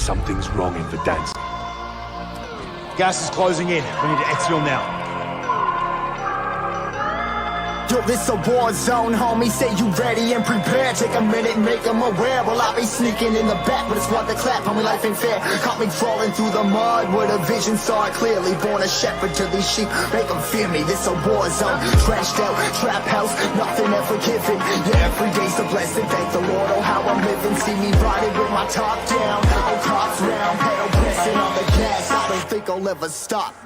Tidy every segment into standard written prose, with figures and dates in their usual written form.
Something's wrong in Verdansk. Gas is closing in. We need to exfil now. Yo, this a war zone, homie. Say you ready and prepared. Take a minute and make them aware. Well, I be sneaking in the back, but it's what the clap. Homie, life ain't fair. Caught me crawling through the mud where the vision saw it clearly. Born a shepherd to these sheep. Make them fear me. This a war zone. Trashed out, trap house, nothing ever given. Yeah, every day's a blessing. Thank the Lord, oh, how I'm living. See me riding with my top down. Oh, cops round, pedal pressing on the gas. I don't think I'll ever stop.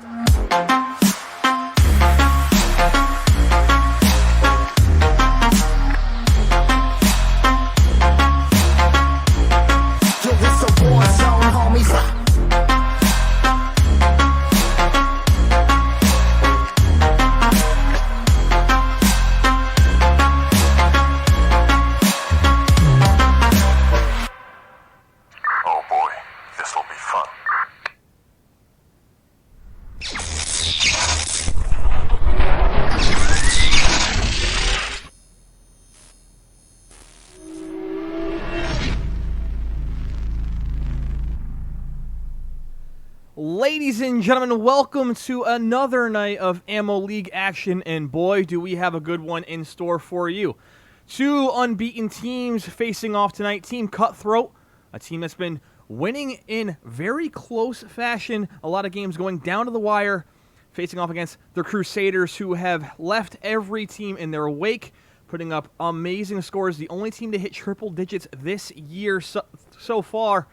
Ladies and gentlemen, welcome to another night of Ammo League action, and boy, do we have a good one in store for you. Two unbeaten teams facing off tonight. Team Cutthroat, a team that's been winning in very close fashion, a lot of games going down to the wire, facing off against the Crusaders, who have left every team in their wake, putting up amazing scores. The only team to hit triple digits this year so far.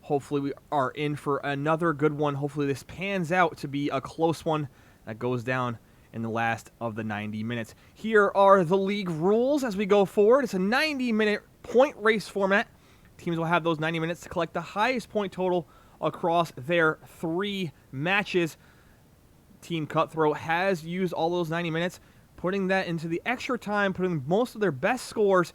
Hopefully we are in for another good one. Hopefully this pans out to be a close one that goes down in the last of the 90 minutes. Here are the league rules as we go forward. It's a 90-minute point race format. Teams will have those 90 minutes to collect the highest point total across their 3 matches. Team Cutthroat has used all those 90 minutes, putting that into the extra time, putting most of their best scores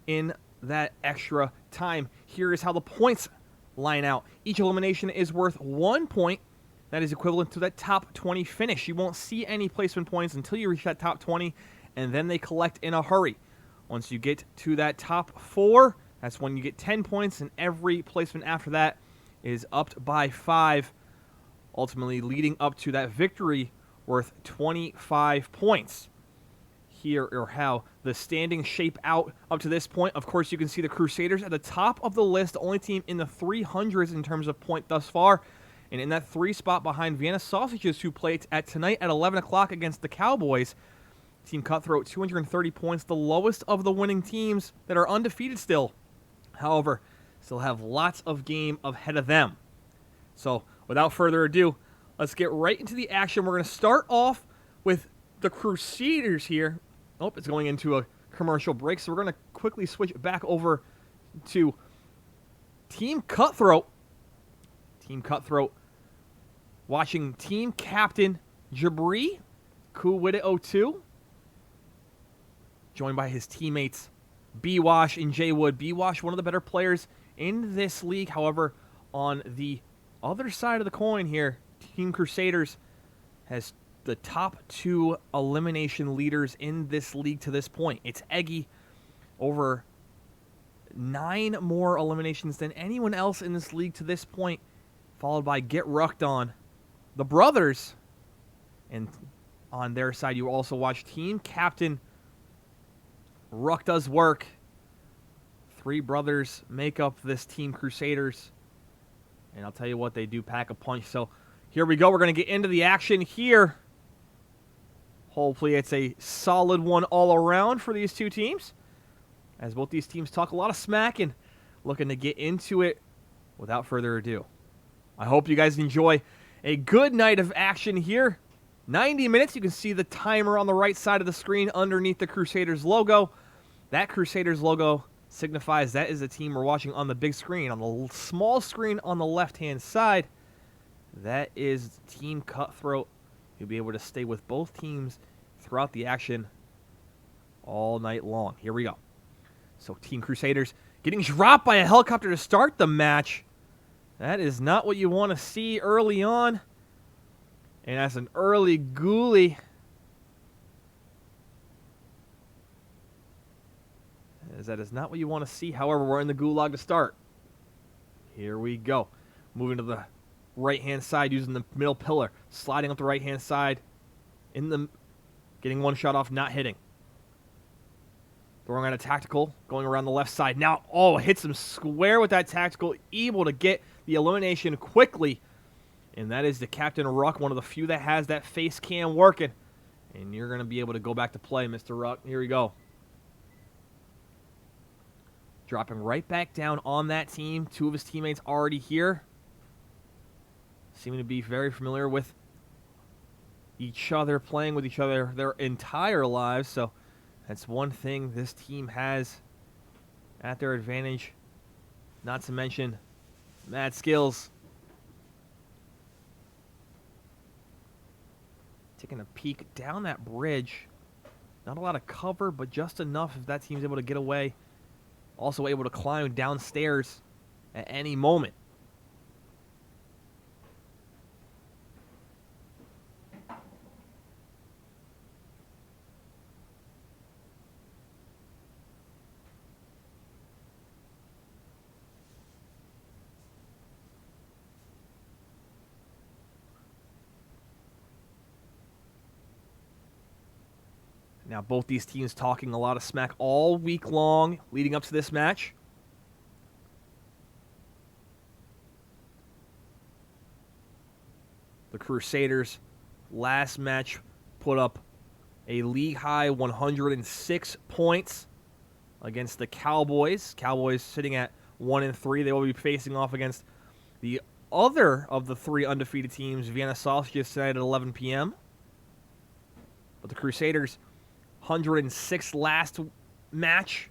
in that extra time. Here is how the points line out. Each elimination is worth 1 point. That is equivalent to that top 20 finish. You won't see any placement points until you reach that top 20, and then they collect in a hurry. Once you get to that top 4, that's when you get 10 points, and every placement after that is upped by 5, ultimately leading up to that victory worth 25 points. Here are how the standings shape out up to this point. Of course, you can see the Crusaders at the top of the list, the only team in the 300s in terms of point thus far. And in that 3 spot behind Vienna Sausages, who play at tonight at 11 o'clock against the Cowboys. Team Cutthroat, 230 points, the lowest of the winning teams that are undefeated still. However, still have lots of game ahead of them. So, without further ado, let's get right into the action. We're going to start off with the Crusaders here. Oh, it's going into a commercial break, so we're going to quickly switch back over to Team Cutthroat. Team Cutthroat watching team captain Jabri Kuwita02, joined by his teammates B-Wash and J-Wood. B-Wash, one of the better players in this league. However, on the other side of the coin here, Team Crusaders has the top 2 elimination leaders in this league to this point. It's Eggy, over 9 more eliminations than anyone else in this league to this point, followed by Get Rucked On. The brothers, and on their side you also watch team captain Ruck Does Work. 3 brothers make up this Team Crusaders, and I'll tell you what, they do pack a punch. So here we go. We're going to get into the action here. Hopefully it's a solid one all around for these two teams, as both these teams talk a lot of smack and looking to get into it. Without further ado, I hope you guys enjoy a good night of action here. 90 minutes. You can see the timer on the right side of the screen underneath the Crusaders logo. That Crusaders logo signifies that is the team we're watching on the big screen. On the small screen on the left-hand side, that is Team Cutthroat. You'll be able to stay with both teams throughout the action all night long. Here we go. So Team Crusaders getting dropped by a helicopter to start the match. That is not what you want to see early on. And that's an early ghoulie. That is not what you want to see. However, we're in the gulag to start. Here we go. Moving to the right-hand side using the middle pillar. Sliding up the right-hand side. Getting one shot off, not hitting. Throwing out a tactical, going around the left side. Now, hits him square with that tactical. Able to get the elimination quickly. And that is the Captain Ruck, one of the few that has that face cam working. And you're going to be able to go back to play, Mr. Ruck. Here we go. Dropping right back down on that team. Two of his teammates already here. Seeming to be very familiar with each other, playing with each other their entire lives. So that's one thing this team has at their advantage. Not to mention mad skills. Taking a peek down that bridge. Not a lot of cover, but just enough if that team's able to get away. Also able to climb downstairs at any moment. Now, both these teams talking a lot of smack all week long leading up to this match. The Crusaders last match put up a league-high 106 points against the Cowboys. Cowboys sitting at 1-3. They will be facing off against the other of the three undefeated teams, Vienna Sausages, tonight at 11 p.m. But the Crusaders, 106 last match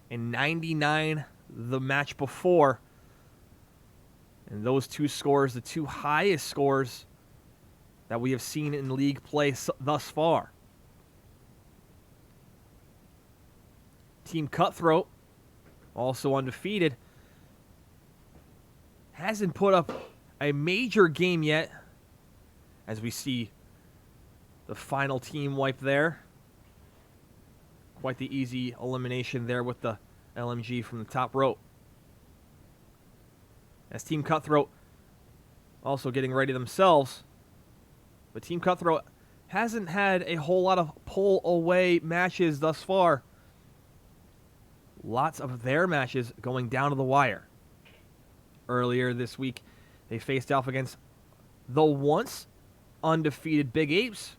and 99 the match before. And those two scores, the two highest scores that we have seen in league play thus far. Team Cutthroat, also undefeated, hasn't put up a major game yet, as we see the final team wipe there. Quite the easy elimination there with the LMG from the top rope. As Team Cutthroat also getting ready themselves. But Team Cutthroat hasn't had a whole lot of pull-away matches thus far. Lots of their matches going down to the wire. Earlier this week, they faced off against the once undefeated Big Apes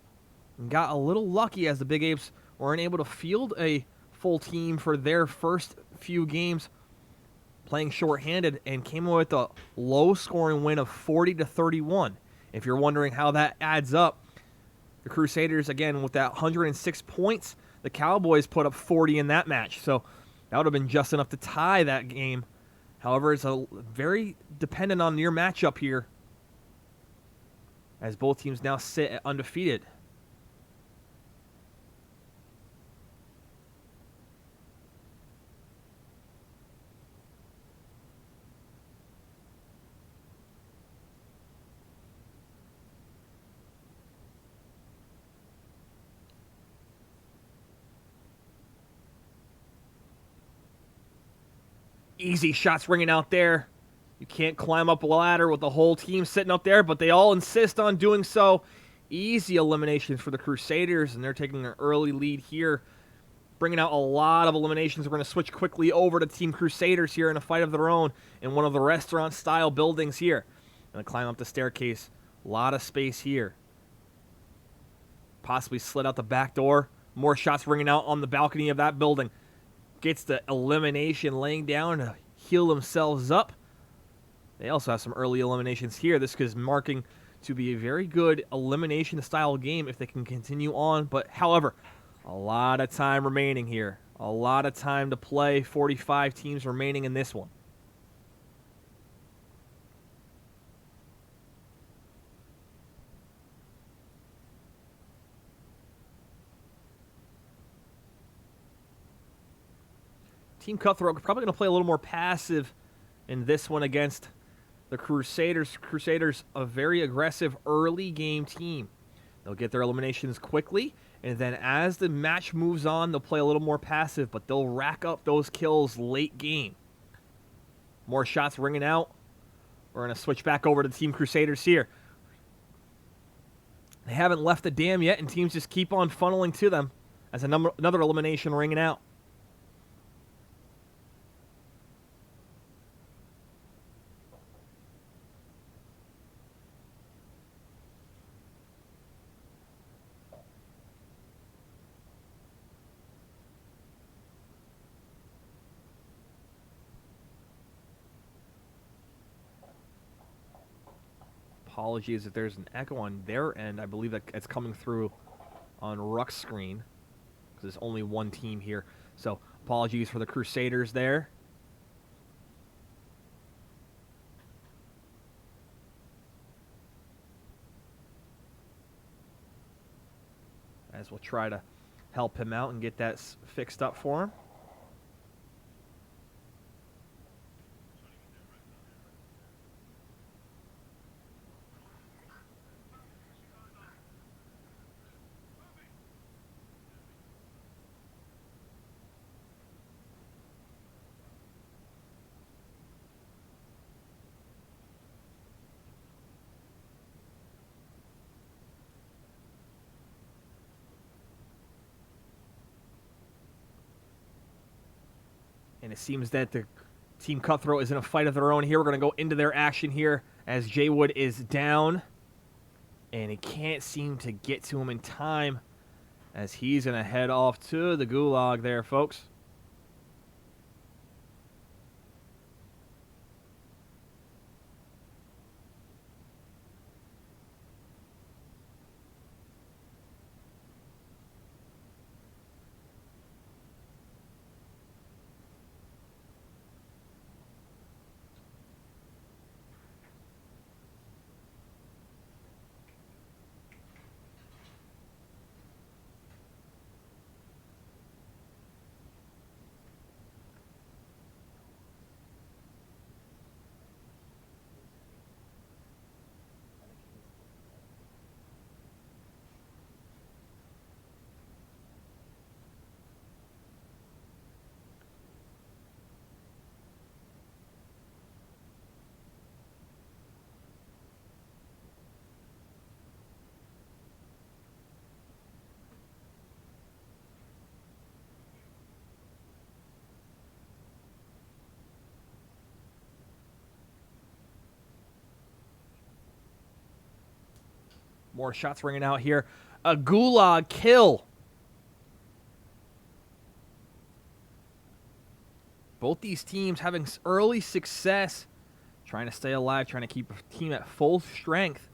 and got a little lucky as the Big Apes weren't able to field a full team for their first few games, playing shorthanded, and came away with a low-scoring win of 40-31. If you're wondering how that adds up, the Crusaders, again, with that 106 points, the Cowboys put up 40 in that match. So that would have been just enough to tie that game. However, it's a very dependent on your matchup here, as both teams now sit at undefeated. Easy shots ringing out there. You can't climb up a ladder with the whole team sitting up there, but they all insist on doing so. Easy eliminations for the Crusaders, and they're taking an early lead here, bringing out a lot of eliminations. We're going to switch quickly over to Team Crusaders here in a fight of their own in one of the restaurant-style buildings here. Going to climb up the staircase. A lot of space here. Possibly slid out the back door. More shots ringing out on the balcony of that building. Gets the elimination laying down to heal themselves up. They also have some early eliminations here. This is marking to be a very good elimination-style game if they can continue on. But, however, a lot of time remaining here. A lot of time to play. 45 teams remaining in this one. Team Cutthroat probably going to play a little more passive in this one against the Crusaders. Crusaders, a very aggressive early game team. They'll get their eliminations quickly, and then as the match moves on, they'll play a little more passive, but they'll rack up those kills late game. More shots ringing out. We're going to switch back over to Team Crusaders here. They haven't left the dam yet, and teams just keep on funneling to them as another elimination ringing out. Apologies if there's an echo on their end. I believe that it's coming through on Ruck's screen because there's only one team here. So apologies for the Crusaders there. As we'll try to help him out and get that fixed up for him. And it seems that the Team Cutthroat is in a fight of their own here. We're going to go into their action here as Jay Wood is down. And he can't seem to get to him in time as he's going to head off to the gulag there, folks. More shots ringing out here. A gulag kill. Both these teams having early success, trying to stay alive, trying to keep a team at full strength.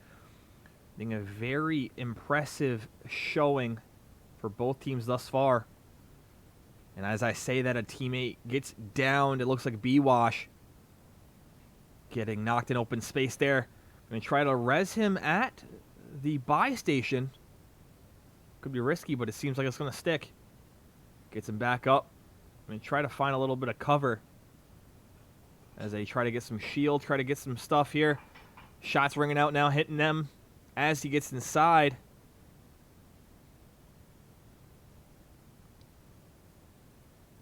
Being a very impressive showing for both teams thus far. And as I say that, a teammate gets downed. It looks like B-Wash getting knocked in open space there. I'm going to try to res him at the buy station. Could be risky, but it seems like it's going to stick. Gets him back up. I'm going to try to find a little bit of cover as they try to get some shield, try to get some stuff here. Shots ringing out now, hitting them as he gets inside.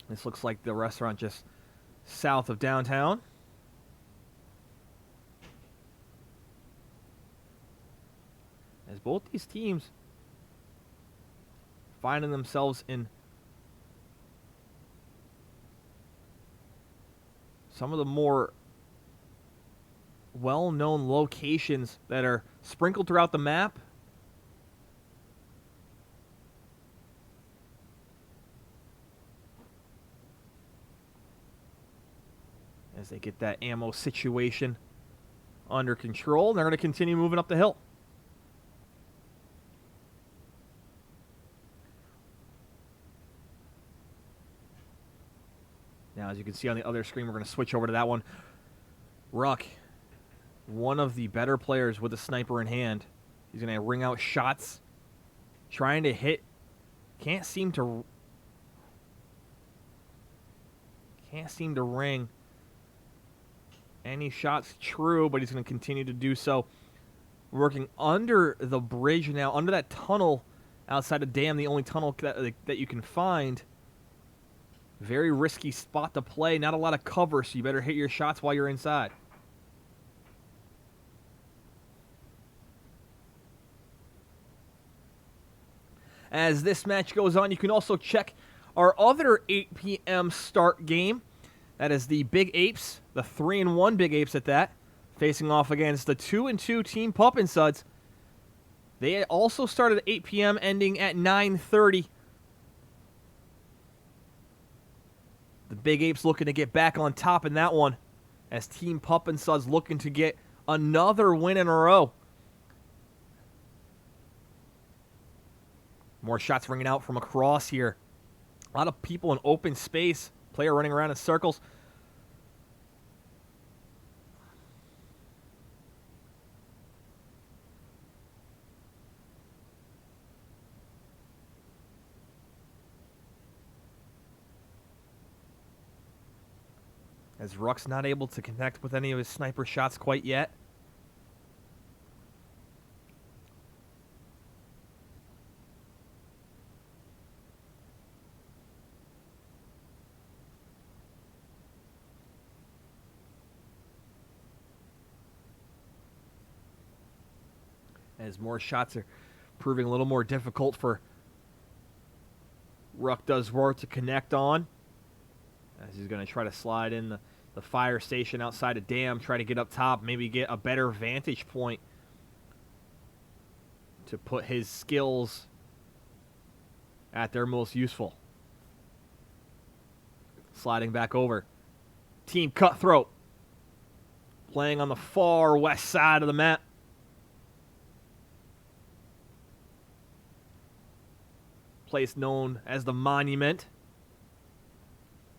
This looks like the restaurant just south of downtown. As both these teams finding themselves in some of the more well-known locations that are sprinkled throughout the map. As they get that ammo situation under control, they're going to continue moving up the hill. Now, as you can see on the other screen, we're going to switch over to that one. Ruck, one of the better players with a sniper in hand. He's going to ring out shots, trying to hit. Can't seem to ring any shots true, but he's going to continue to do so. Working under the bridge now, under that tunnel outside of dam, the only tunnel that you can find. Very risky spot to play. Not a lot of cover, so you better hit your shots while you're inside. As this match goes on, you can also check our other 8 p.m. start game. That is the Big Apes, the 3-1 Big Apes at that, facing off against the 2-2 Team Pup and Suds. They also started at 8 p.m., ending at 9:30. The Big Apes looking to get back on top in that one, as Team Pup and Suds looking to get another win in a row. More shots ringing out from across here. A lot of people in open space. Player running around in circles. As Ruck's not able to connect with any of his sniper shots quite yet. As more shots are proving a little more difficult for Ruck Does Work to connect on. As he's going to try to slide in the fire station outside of Dam, try to get up top, maybe get a better vantage point to put his skills at their most useful. Sliding back over. Team Cutthroat playing on the far west side of the map. Place known as the Monument.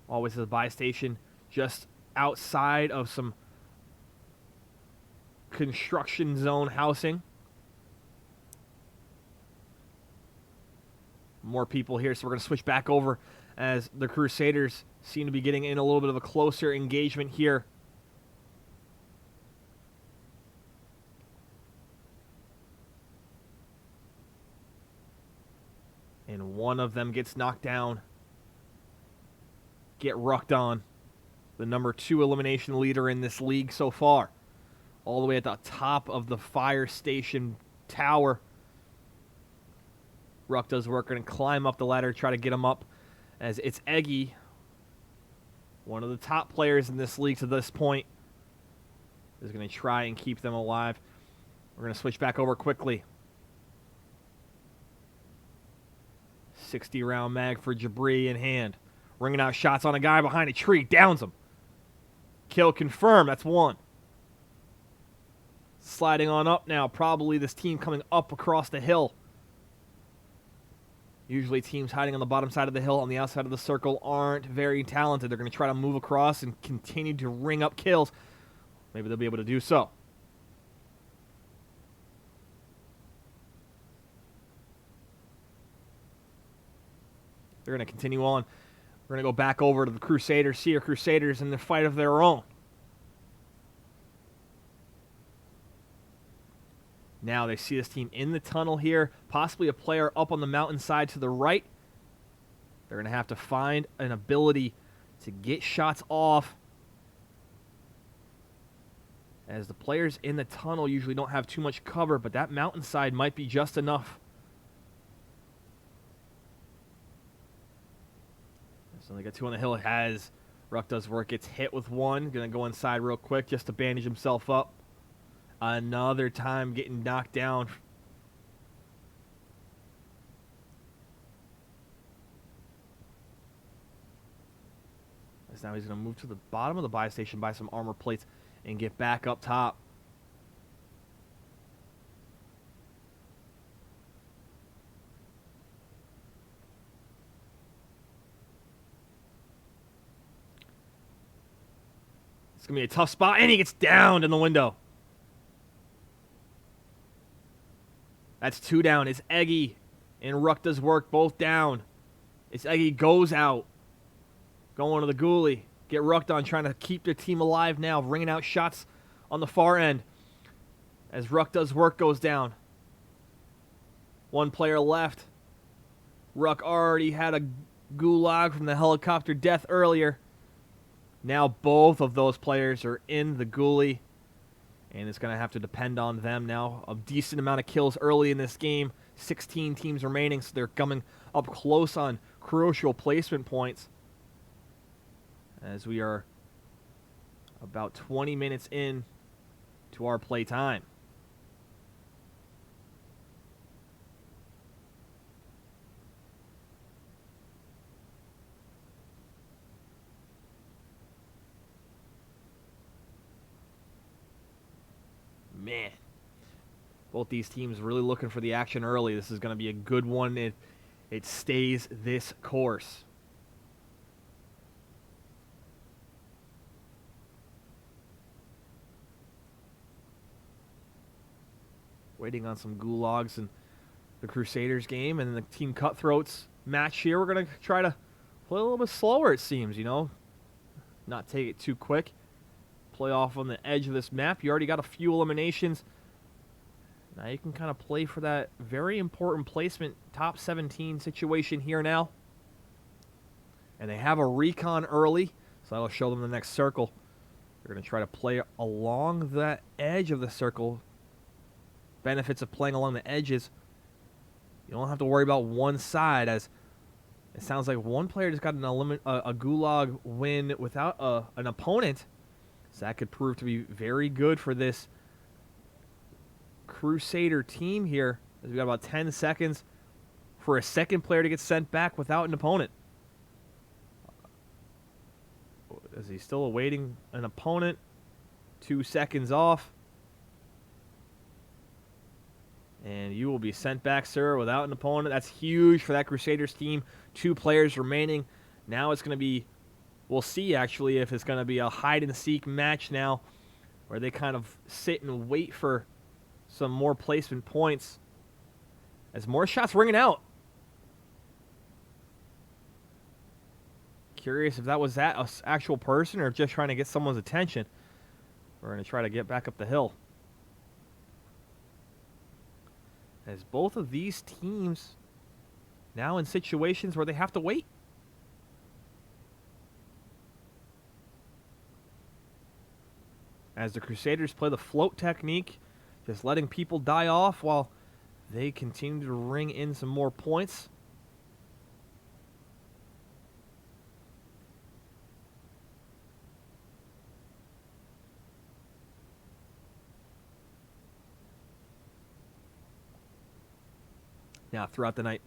Always a buy station just outside of some construction zone housing. More people here, so we're going to switch back over as the Crusaders seem to be getting in a little bit of a closer engagement here. And one of them gets knocked down. Get rucked on. The number 2 elimination leader in this league so far. All the way at the top of the fire station tower. Ruck Does Work, going to climb up the ladder, try to get him up. As it's Eggy, one of the top players in this league to this point, is going to try and keep them alive. We're going to switch back over quickly. 60-round mag for Jabri in hand. Ringing out shots on a guy behind a tree. Downs him. Kill confirmed. That's one. Sliding on up now. Probably this team coming up across the hill. Usually teams hiding on the bottom side of the hill on the outside of the circle aren't very talented. They're going to try to move across and continue to ring up kills. Maybe they'll be able to do so. They're going to continue on. We're going to go back over to the Crusaders. See our Crusaders in the fight of their own. Now they see this team in the tunnel here. Possibly a player up on the mountainside to the right. They're going to have to find an ability to get shots off. As the players in the tunnel usually don't have too much cover, but that mountainside might be just enough. So they got 2 on the hill. As Ruck Does Work, gets hit with one. Going to go inside real quick just to bandage himself up. Another time getting knocked down. As now he's going to move to the bottom of the buy station, buy some armor plates, and get back up top. It's going to be a tough spot, and he gets downed in the window. That's 2 down. It's Eggy and Ruck Does Work, both down. It's Eggy goes out. Going to the ghoulie. Get rucked on, trying to keep their team alive now. Ringing out shots on the far end. As Ruck Does Work goes down. 1 player left. Ruck already had a gulag from the helicopter death earlier. Now both of those players are in the ghoulie, and it's going to have to depend on them now. A decent amount of kills early in this game. 16 teams remaining, so they're coming up close on crucial placement points. As we are about 20 minutes in to our play time. Man, both these teams really looking for the action early. This is going to be a good one if it stays this course. Waiting on some gulags in the Crusaders game, and the Team Cutthroats match here. We're going to try to play a little bit slower, it seems, you know. Not take it too quick. Play off on the edge of this map. You already got a few eliminations. Now you can kind of play for that very important placement, top 17 situation here now. And they have a recon early, so that'll show them the next circle. They're going to try to play along that edge of the circle. Benefits of playing along the edges, you don't have to worry about one side, as it sounds like one player just got a gulag win without an opponent. So that could prove to be very good for this Crusader team here, as we got about 10 seconds for a second player to get sent back without an opponent. Is he still awaiting an opponent? 2 seconds off. And you will be sent back, sir, without an opponent. That's huge for that Crusaders team. 2 players remaining. Now it's going to be, we'll see actually if it's going to be a hide-and-seek match now, where they kind of sit and wait for some more placement points. As more shots ringing out. Curious if that was that actual person or just trying to get someone's attention. We're going to try to get back up the hill. As both of these teams now in situations where they have to wait. As the Crusaders play the float technique, just letting people die off while they continue to ring in some more points. Now, throughout the night,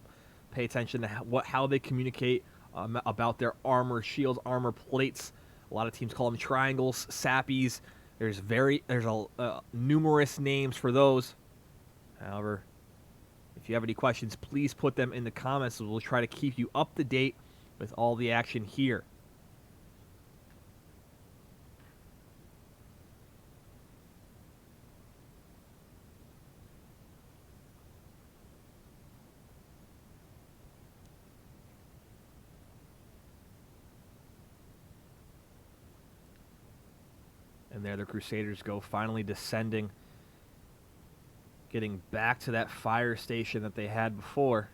pay attention to how they communicate about their armor, shields, armor plates. A lot of teams call them triangles, sappies. There's numerous names for those. However, if you have any questions, please put them in the comments. We'll try to keep you up to date with all the action here. And there the Crusaders go, finally descending, getting back to that fire station that they had before.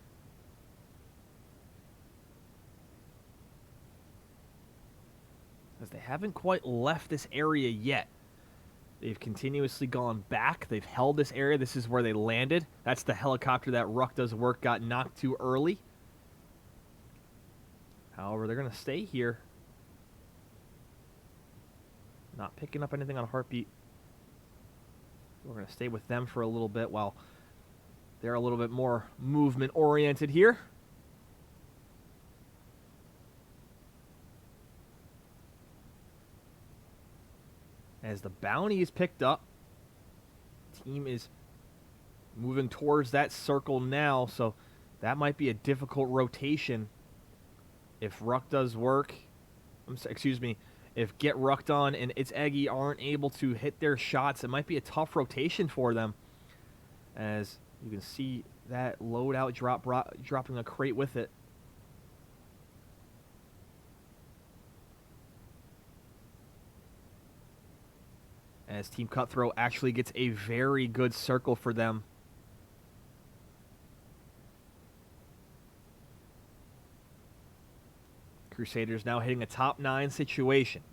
As they haven't quite left this area yet. They've continuously gone back. They've held this area. This is where they landed. That's the helicopter that Ruck Does Work got knocked to early. However, they're going to stay here. Not picking up anything on Heartbeat. We're going to stay with them for a little bit while they're a little bit more movement-oriented here. As the bounty is picked up, team is moving towards that circle now, so that might be a difficult rotation if Ruck Does Work. Excuse me. If Get Rucked On and It's Eggy aren't able to hit their shots, it might be a tough rotation for them. As you can see that loadout dropping a crate with it. As Team Cutthroat actually gets a very good circle for them. Crusaders now hitting a top 9 situation.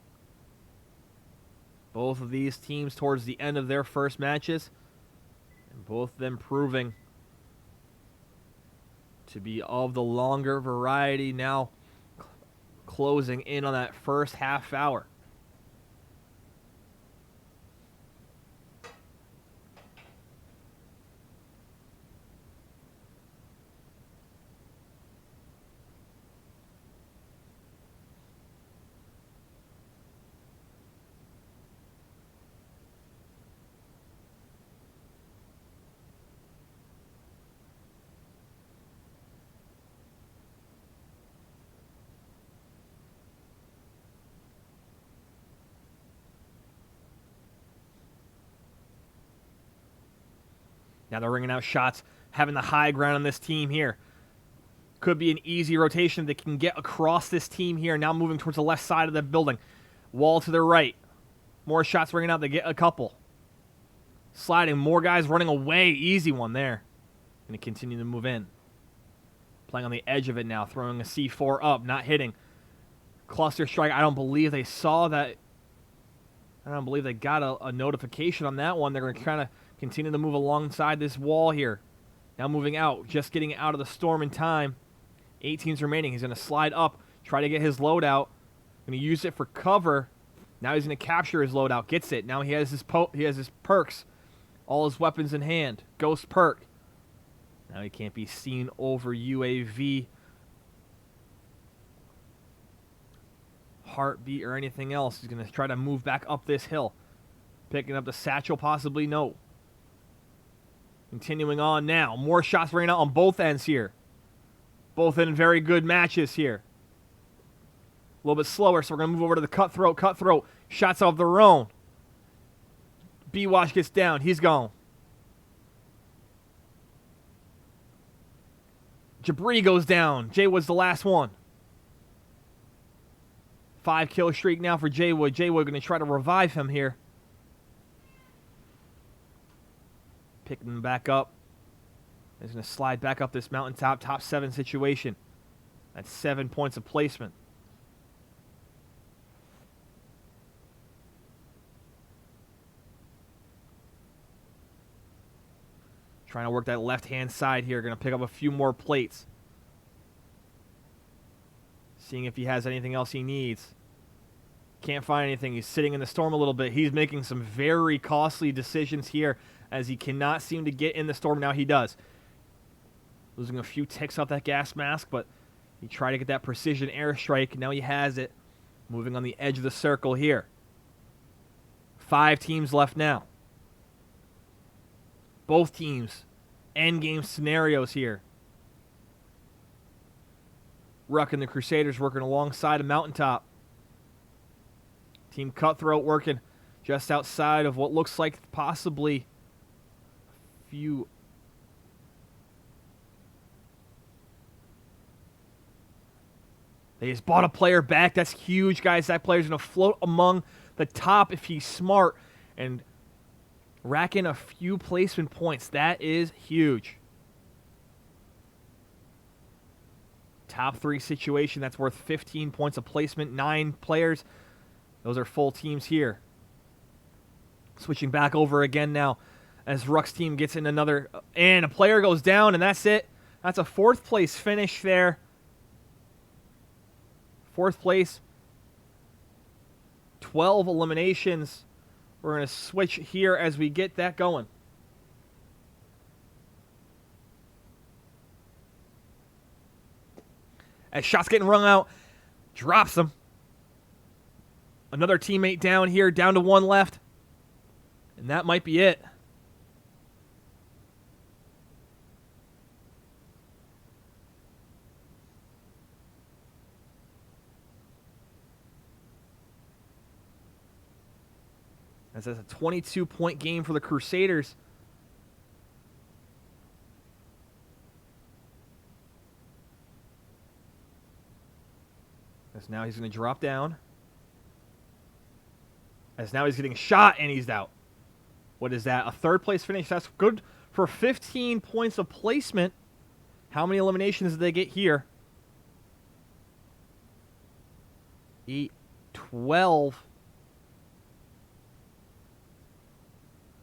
Both of these teams towards the end of their first matches, and both of them proving to be of the longer variety, now closing in on that first half hour. Now they're ringing out shots, having the high ground on this team here. Could be an easy rotation that can get across this team here. Now moving towards the left side of the building. Wall to their right. More shots ringing out. They get a couple. Sliding. More guys running away. Easy one there. Going to continue to move in. Playing on the edge of it now. Throwing a C4 up. Not hitting. Cluster strike. I don't believe they saw that. I don't believe they got a notification on that one. They're going to kind of continue to move alongside this wall here. Now moving out. Just getting out of the storm in time. 8 teams remaining. He's going to slide up. Try to get his loadout. Going to use it for cover. Now he's going to capture his loadout. Gets it. Now he has his perks. All his weapons in hand. Ghost perk. Now he can't be seen over UAV. Heartbeat or anything else. He's going to try to move back up this hill. Picking up the satchel, possibly. No. Continuing on now. More shots ringing out on both ends here. Both in very good matches here. A little bit slower, so we're going to move over to the cutthroat. Cutthroat. Shots of their own. B-Watch gets down. He's gone. Jabri goes down. Jaywood's the last one. 5-kill streak now for Jaywood. Jaywood going to try to revive him here. Picking him back up. He's going to slide back up this mountaintop. Top 7 situation. That's 7 points of placement. Trying to work that left-hand side here. Going to pick up a few more plates. Seeing if he has anything else he needs. Can't find anything. He's sitting in the storm a little bit. He's making some very costly decisions here as he cannot seem to get in the storm. Now he does. Losing a few ticks off that gas mask, but he tried to get that precision airstrike. Now he has it. Moving on the edge of the circle here. 5 teams left now. Both teams, endgame scenarios here. Ruck and the Crusaders working alongside a mountaintop. Team Cutthroat working just outside of what looks like possibly a few. They just bought a player back. That's huge, guys. That player's going to float among the top if he's smart and rack in a few placement points. That is huge. Top 3 situation. That's worth 15 points of placement. 9 players. Those are full teams here. Switching back over again now as Ruck's team gets in another. And a player goes down, and that's it. That's a 4th place finish there. 4th place. 12 eliminations. We're going to switch here as we get that going. As shots getting rung out. Drops them. Another teammate down here. Down to 1 left. And that might be it. As that's a 22-point game for the Crusaders. As now he's going to drop down. As now he's getting shot and he's out. What is that? A 3rd place finish. That's good for 15 points of placement. How many eliminations did they get here? 8-12.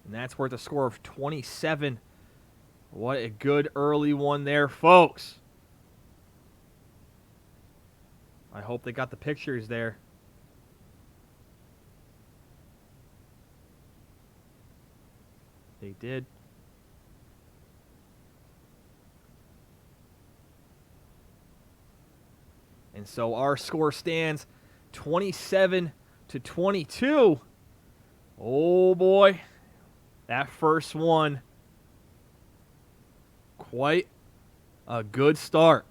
And that's worth a score of 27. What a good early one there, folks. I hope they got the pictures there. They did. And so our score stands 27-22. Oh boy. That first one. Quite a good start.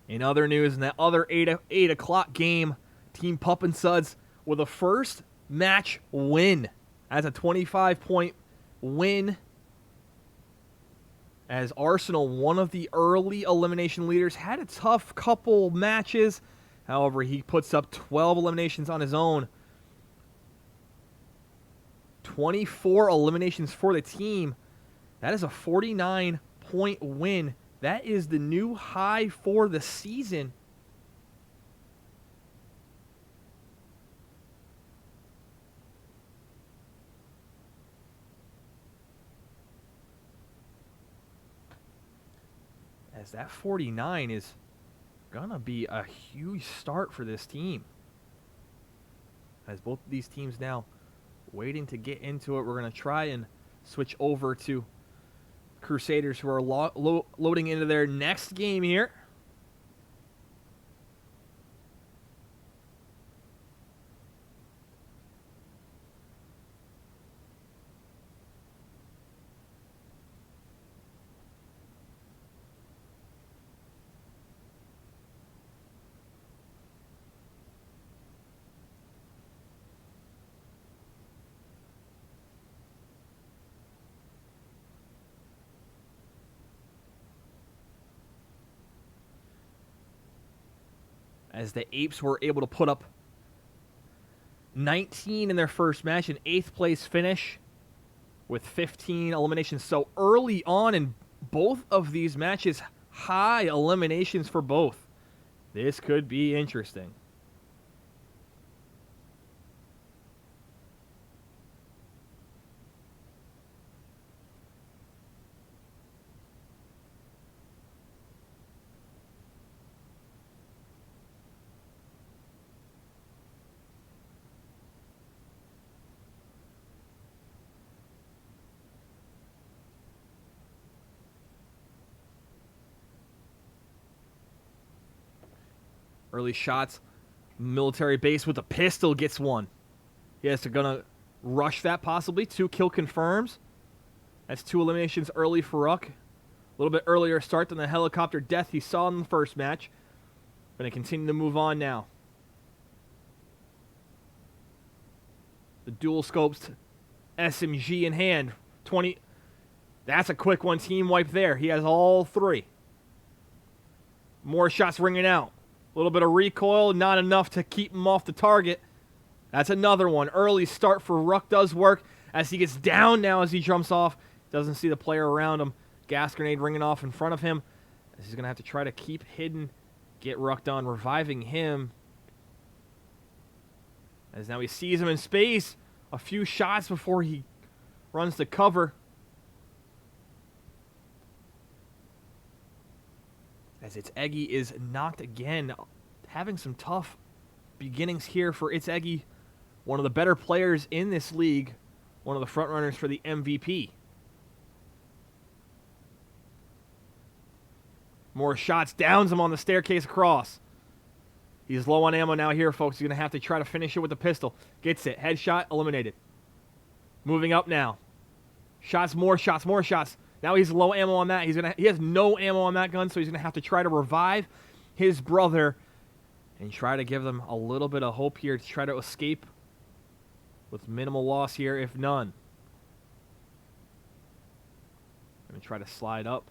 In other news, in that other 8 o'clock game, Team Pup and Suds with a first match win. That's a 25-point win. As Arsenal, one of the early elimination leaders, had a tough couple matches. However, he puts up 12 eliminations on his own. 24 eliminations for the team. That is a 49-point win. That is the new high for the season. As that 49 is going to be a huge start for this team. As both of these teams now waiting to get into it. We're going to try and switch over to Crusaders, who are loading into their next game here. As the Apes were able to put up 19 in their first match, an 8th place finish with 15 eliminations. So early on in both of these matches, high eliminations for both. This could be interesting. Early shots. Military base with a pistol gets one. He has to gonna rush that possibly. 2 kill confirms. That's 2 eliminations early for Ruck. A little bit earlier start than the helicopter death he saw in the first match. Gonna continue to move on now. The dual scopes SMG in hand. 20. That's a quick one. Team wipe there. He has all 3. More shots ringing out. A little bit of recoil, not enough to keep him off the target. That's another one. Early start for Ruck does work as he gets down now as he jumps off. Doesn't see the player around him. Gas grenade ringing off in front of him. As he's going to have to try to keep hidden, get Ruck done, reviving him. As now he sees him in space. A few shots before he runs to cover. As It's Eggy is knocked again. Having some tough beginnings here for It's Eggy. One of the better players in this league. One of the front runners for the MVP. More shots. Downs him on the staircase across. He's low on ammo now here, folks. He's going to have to try to finish it with the pistol. Gets it. Headshot. Eliminated. Moving up now. Shots. More shots. More shots. Now he's low ammo on that. He has no ammo on that gun, so he's going to have to try to revive his brother and try to give them a little bit of hope here to try to escape with minimal loss here, if none. Going to try to slide up.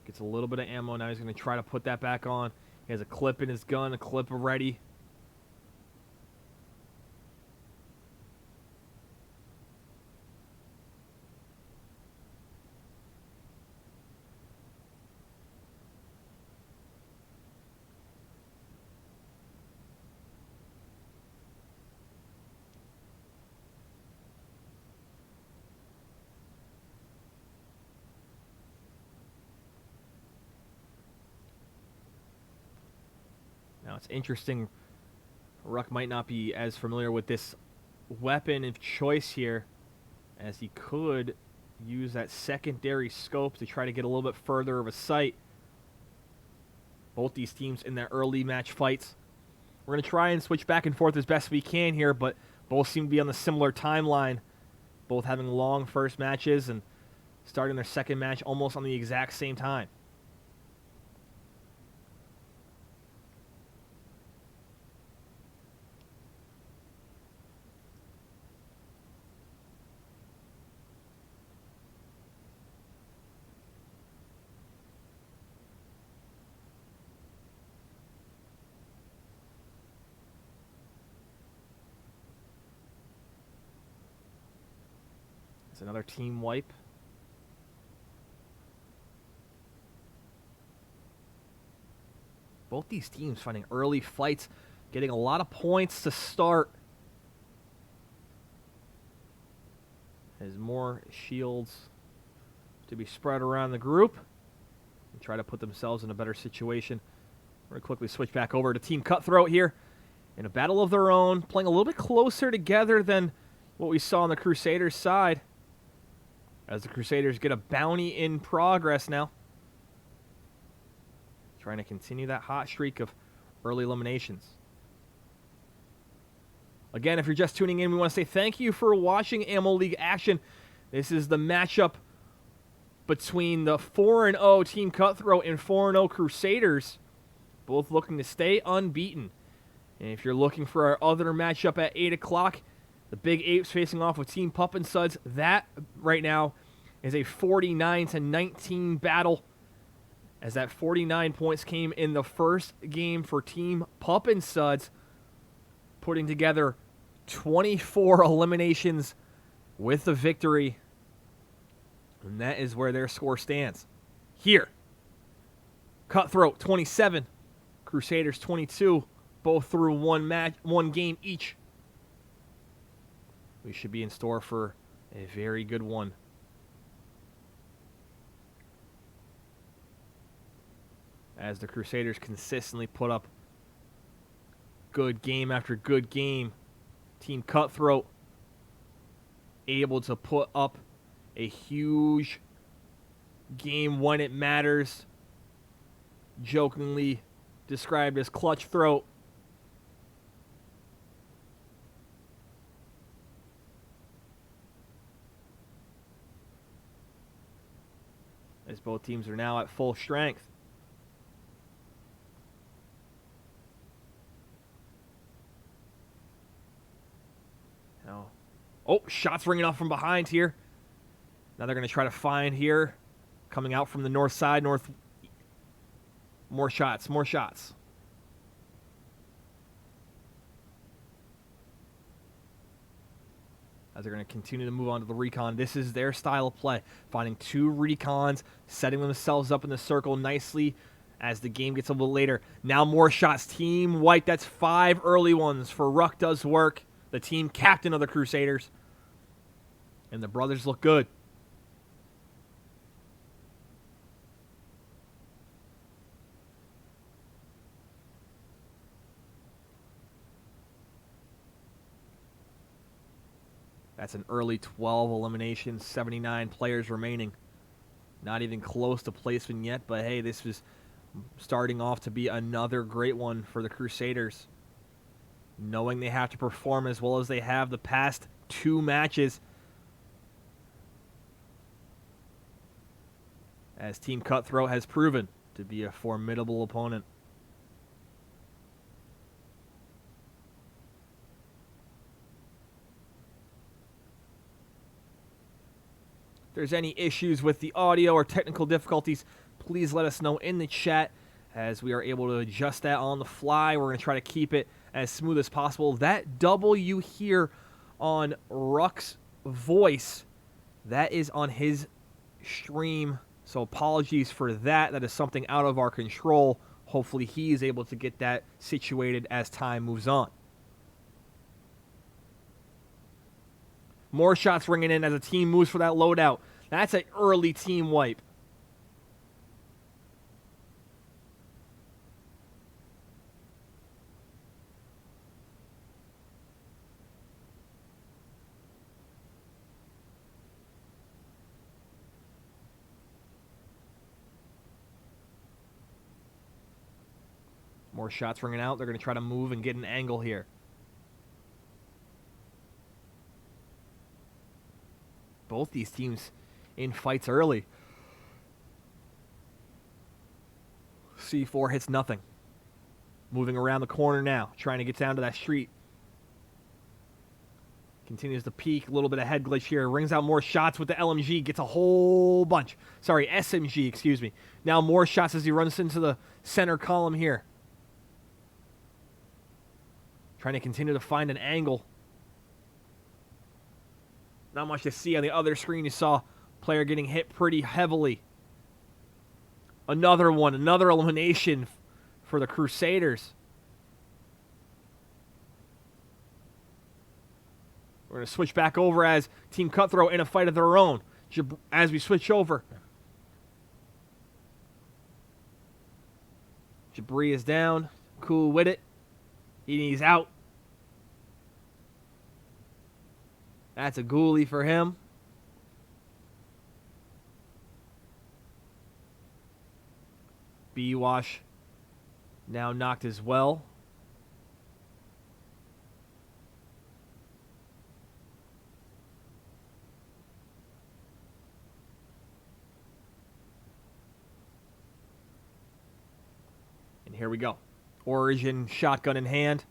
Gets a little bit of ammo. Now he's going to try to put that back on. He has a clip in his gun, a clip ready. Now, it's interesting. Ruck might not be as familiar with this weapon of choice here, as he could use that secondary scope to try to get a little bit further of a sight. Both these teams in their early match fights. We're going to try and switch back and forth as best we can here, but both seem to be on the similar timeline. Both having long first matches and starting their second match almost on the exact same time. It's another team wipe. Both these teams finding early fights, getting a lot of points to start. As more shields to be spread around the group and try to put themselves in a better situation. We're going to quickly switch back over to Team Cutthroat here in a battle of their own, playing a little bit closer together than what we saw on the Crusaders side, as the Crusaders get a bounty in progress now. Trying to continue that hot streak of early eliminations. Again, if you're just tuning in, we want to say thank you for watching Ammo League action. This is the matchup between the 4-0 Team Cutthroat and 4-0 Crusaders, both looking to stay unbeaten. And if you're looking for our other matchup at 8 o'clock, the Big Apes facing off with Team Pup and Suds, that right now is a 49-19 battle, as that 49 points came in the first game for Team Pup and Suds, putting together 24 eliminations with the victory. And that is where their score stands. Here, Cutthroat 27, Crusaders 22, both through one game each. We should be in store for a very good one. As the Crusaders consistently put up good game after good game, Team Cutthroat able to put up a huge game when it matters, jokingly described as clutch throat. As both teams are now at full strength. Now, oh, shots ringing off from behind here. Now they're going to try to find here, coming out from the north side, more shots, more shots. As they're going to continue to move on to the recon. This is their style of play. Finding two recons, setting themselves up in the circle nicely as the game gets a little later. Now more shots. Team White, that's 5 early ones for Ruck Does Work, the team captain of the Crusaders. And the brothers look good. That's an early 12 elimination, 79 players remaining. Not even close to placement yet, but hey, this is starting off to be another great one for the Crusaders. Knowing they have to perform as well as they have the past 2 matches. As Team Cutthroat has proven to be a formidable opponent. If there's any issues with the audio or technical difficulties, please let us know in the chat, as we are able to adjust that on the fly. We're going to try to keep it as smooth as possible. That double you hear on Ruck's voice, that is on his stream. So apologies for that. That is something out of our control. Hopefully he is able to get that situated as time moves on. More shots ringing in as a team moves for that loadout. That's an early team wipe. More shots ringing out. They're going to try to move and get an angle here. Both these teams in fights early. C4 hits nothing. Moving around the corner now, trying to get down to that street. Continues to peek, a little bit of head glitch here. Rings out more shots with the LMG, gets a whole bunch. Sorry, SMG, excuse me. Now more shots as he runs into the center column here. Trying to continue to find an angle. Not much to see on the other screen. You saw player getting hit pretty heavily. Another one, another elimination for the Crusaders. We're going to switch back over as Team Cutthroat in a fight of their own. As we switch over. Jabri is down. Cool with it. He's out. That's a ghoulie for him. B-Wash now knocked as well. And here we go. Origin shotgun in hand.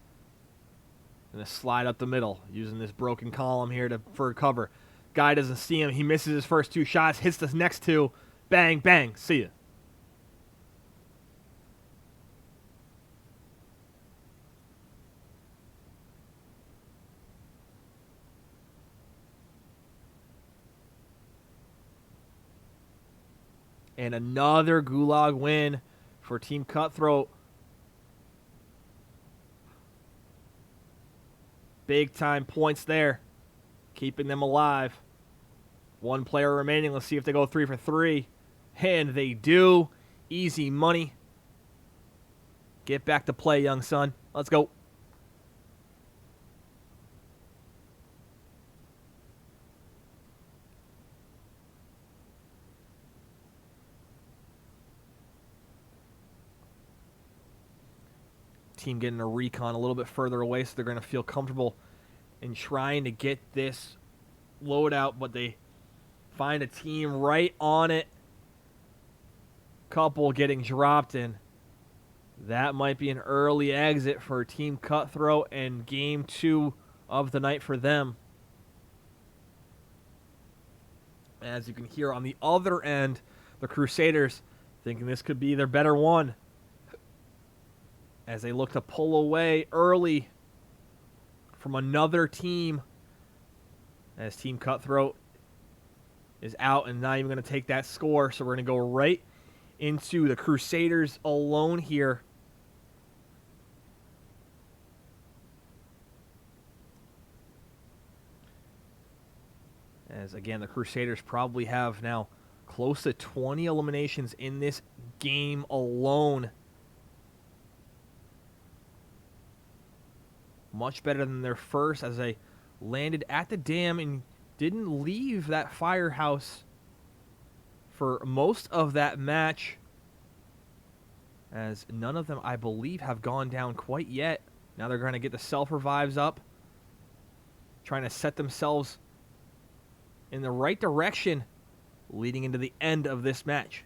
Gonna slide up the middle using this broken column here for cover. Guy doesn't see him. He misses his first two shots. Hits the next two. Bang, bang. See ya. And another Gulag win for Team Cutthroat. Big time points there. Keeping them alive. One player remaining. Let's see if they go 3 for 3. And they do. Easy money. Get back to play, young son. Let's go. Team getting a recon a little bit further away, so they're going to feel comfortable in trying to get this loadout, but they find a team right on it. Couple getting dropped, and that might be an early exit for Team Cutthroat and game 2 of the night for them. As you can hear on the other end, the Crusaders thinking this could be their better one, as they look to pull away early from another team, as Team Cutthroat is out and not even going to take that score. So we're going to go right into the Crusaders alone here. As again, the Crusaders probably have now close to 20 eliminations in this game alone. Much better than their first, as they landed at the dam and didn't leave that firehouse for most of that match, as none of them, I believe, have gone down quite yet. Now they're going to get the self-revives up, trying to set themselves in the right direction leading into the end of this match.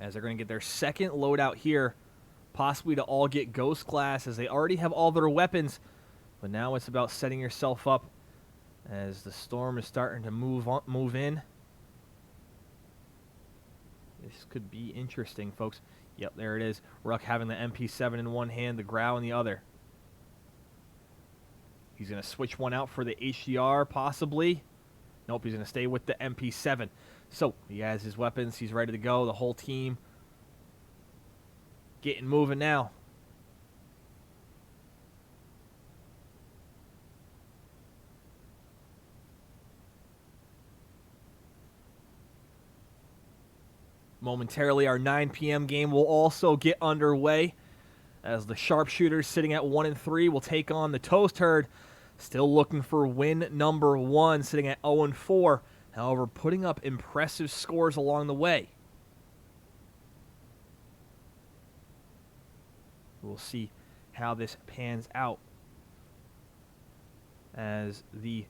As they're going to get their second loadout here, possibly to all get Ghost Class, as they already have all their weapons. But now it's about setting yourself up as the storm is starting to move in. This could be interesting, folks. Yep, there it is. Ruck having the MP7 in one hand, the Grau in the other. He's going to switch one out for the HDR, possibly. Nope, he's going to stay with the MP7. So, he has his weapons. He's ready to go. The whole team getting moving now. Momentarily, our 9 p.m. game will also get underway. as the Sharpshooters, sitting at 1-3, will take on the Toast Herd, still looking for win number 1, sitting at 0-4. However, putting up impressive scores along the way. We'll see how this pans out as the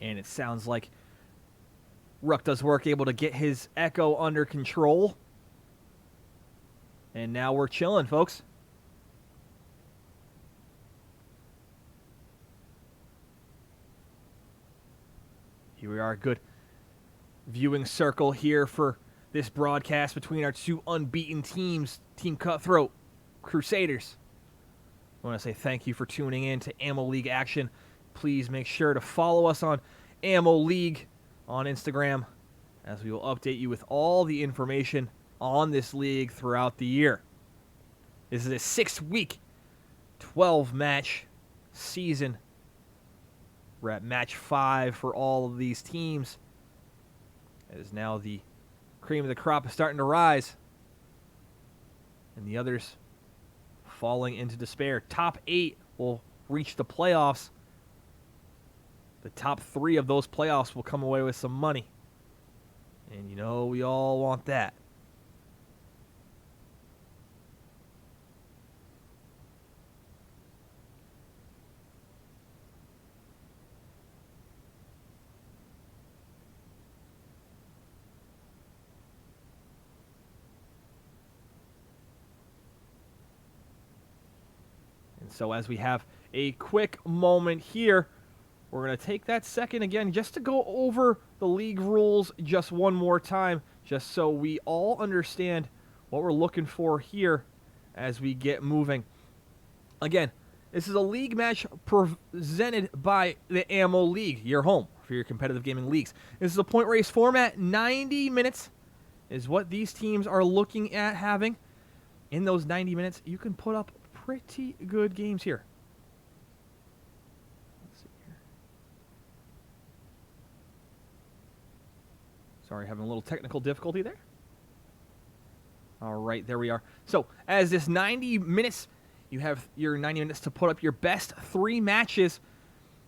and it sounds like Ruck does work, able to get his echo under control. And now we're chilling, folks. Here we are, a good viewing circle here for this broadcast between our two unbeaten teams, Team Cutthroat, Crusaders. I want to say thank you for tuning in to Ammo League action. Please make sure to follow us on Ammo League on Instagram, as we will update you with all the information on this league throughout the year. This is a 6-week, 12-match season. We're at match 5 for all of these teams. As now the cream of the crop is starting to rise, and the others falling into despair. Top 8 will reach the playoffs. The top 3 of those playoffs will come away with some money. And you know we all want that. And so as we have a quick moment here, we're going to take that second again just to go over the league rules just one more time, just so we all understand what we're looking for here as we get moving. Again, this is a league match presented by the Ammo League, your home for your competitive gaming leagues. This is a point race format. 90 minutes is what these teams are looking at having. In those 90 minutes, you can put up pretty good games here. Sorry, having a little technical difficulty there. All right, there we are. So, as this 90 minutes, you have your 90 minutes to put up your best 3 matches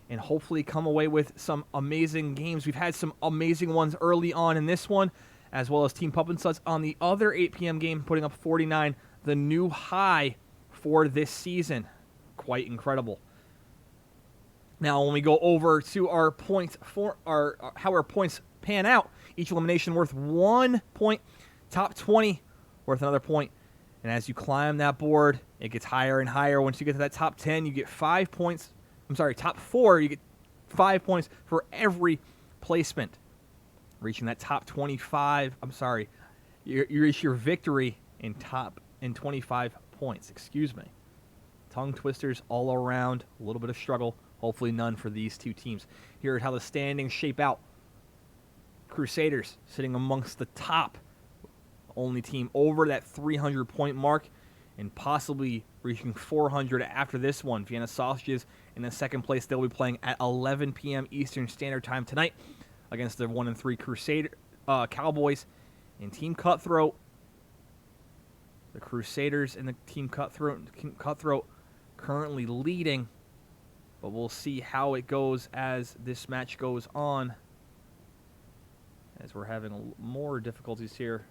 and hopefully come away with some amazing games. We've had some amazing ones early on in this one, as well as Team Pup and Suds on the other 8 p.m. game, putting up 49, the new high for this season. Quite incredible. Now, when we go over to our points for how our points pan out, each elimination worth 1 point, top 20 worth another point. And as you climb that board, it gets higher and higher. Once you get to that top 10, you get 5 points. I'm sorry, top 4, you get 5 points for every placement. Reaching that top 25, I'm sorry, you reach your victory in 25 points. Excuse me. Tongue twisters all around, a little bit of struggle. Hopefully none for these two teams. Here's how the standings shape out. Crusaders sitting amongst the top, only team over that 300-point mark and possibly reaching 400 after this one. Vienna Sausages in the second place. They'll be playing at 11 p.m. Eastern Standard Time tonight against the 1-3 Cowboys. And Team Cutthroat, the Crusaders and the Team Cutthroat currently leading, but we'll see how it goes as this match goes on, as we're having more difficulties here.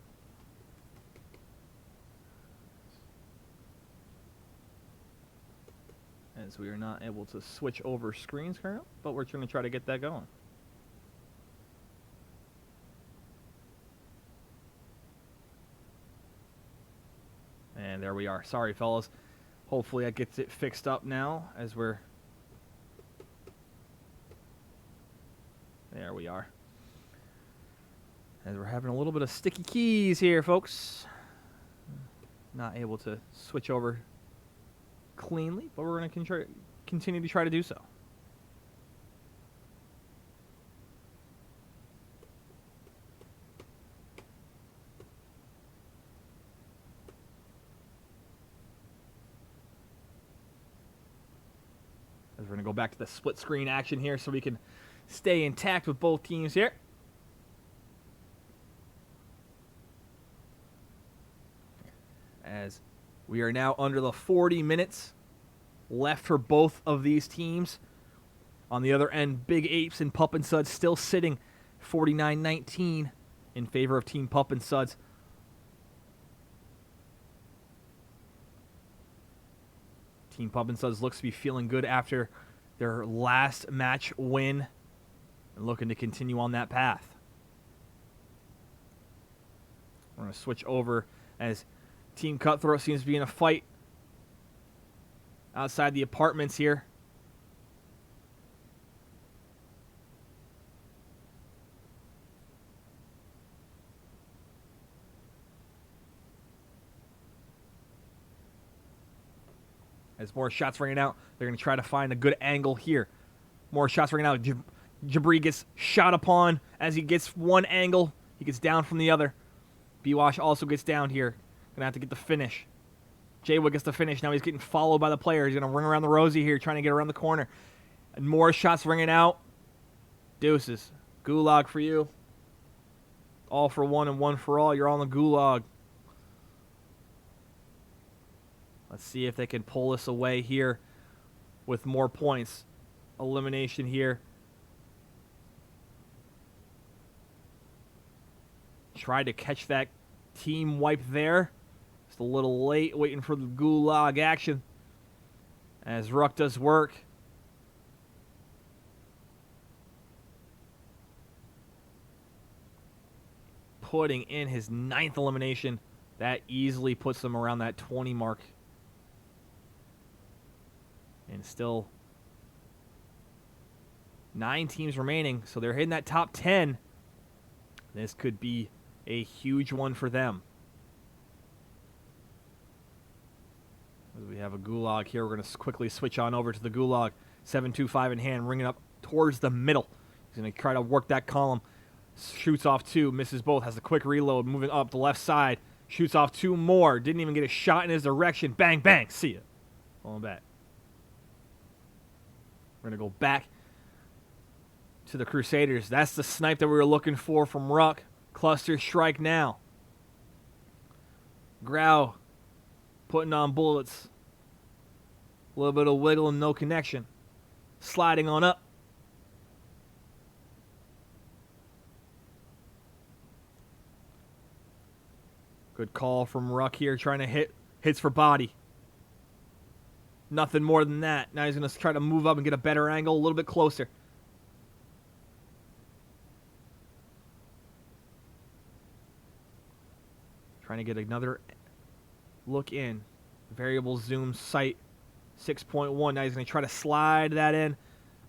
As we are not able to switch over screens currently, but we're going to try to get that going. And there we are. Sorry, fellas. Hopefully that gets it fixed up now as we're... There we are. As we're having a little bit of sticky keys here, folks. not able to switch over cleanly, but we're going to continue to try to do so. As we're going to go back to the split screen action here so we can stay intact with both teams here. As we are now under the 40 minutes left for both of these teams. On the other end, Big Apes and Pup and Suds still sitting 49-19 in favor of Team Pup and Suds. Team Pup and Suds looks to be feeling good after their last match win and looking to continue on that path. We're going to switch over as Team Cutthroat seems to be in a fight outside the apartments here. As more shots ringing out, they're going to try to find a good angle here. More shots ringing out. Jabri gets shot upon as he gets one angle. He gets down from the other. B-Wash also gets down here. Going to have to get the finish. Jaywood gets the finish. Now he's getting followed by the player. He's going to ring around the rosy here, trying to get around the corner. And more shots ringing out. Deuces. Gulag for you. All for one and one for all. You're on the gulag. Let's see if they can pull this away here with more points. Elimination here. Tried to catch that team wipe there. Just a little late, waiting for the gulag action. As Ruck does work. Putting in his 9th elimination. That easily puts him around that 20 mark. And still 9 teams remaining, so they're hitting that top 10. This could be a huge one for them. As we have a gulag here, we're going to quickly switch on over to the gulag. 7-2-5 in hand, ringing up towards the middle. He's going to try to work that column. Shoots off 2, misses both, has a quick reload, moving up the left side. Shoots off 2 more, didn't even get a shot in his direction. Bang, bang, see ya. Going back. We're going to go back to the Crusaders. That's the snipe that we were looking for from Ruck. Cluster strike now. Grau putting on bullets. A little bit of wiggle and no connection. Sliding on up. Good call from Ruck here, trying to hits for body. Nothing more than that. Now he's going to try to move up and get a better angle, a little bit closer. Trying to get another look in. Variable zoom sight, 6.1. Now he's going to try to slide that in.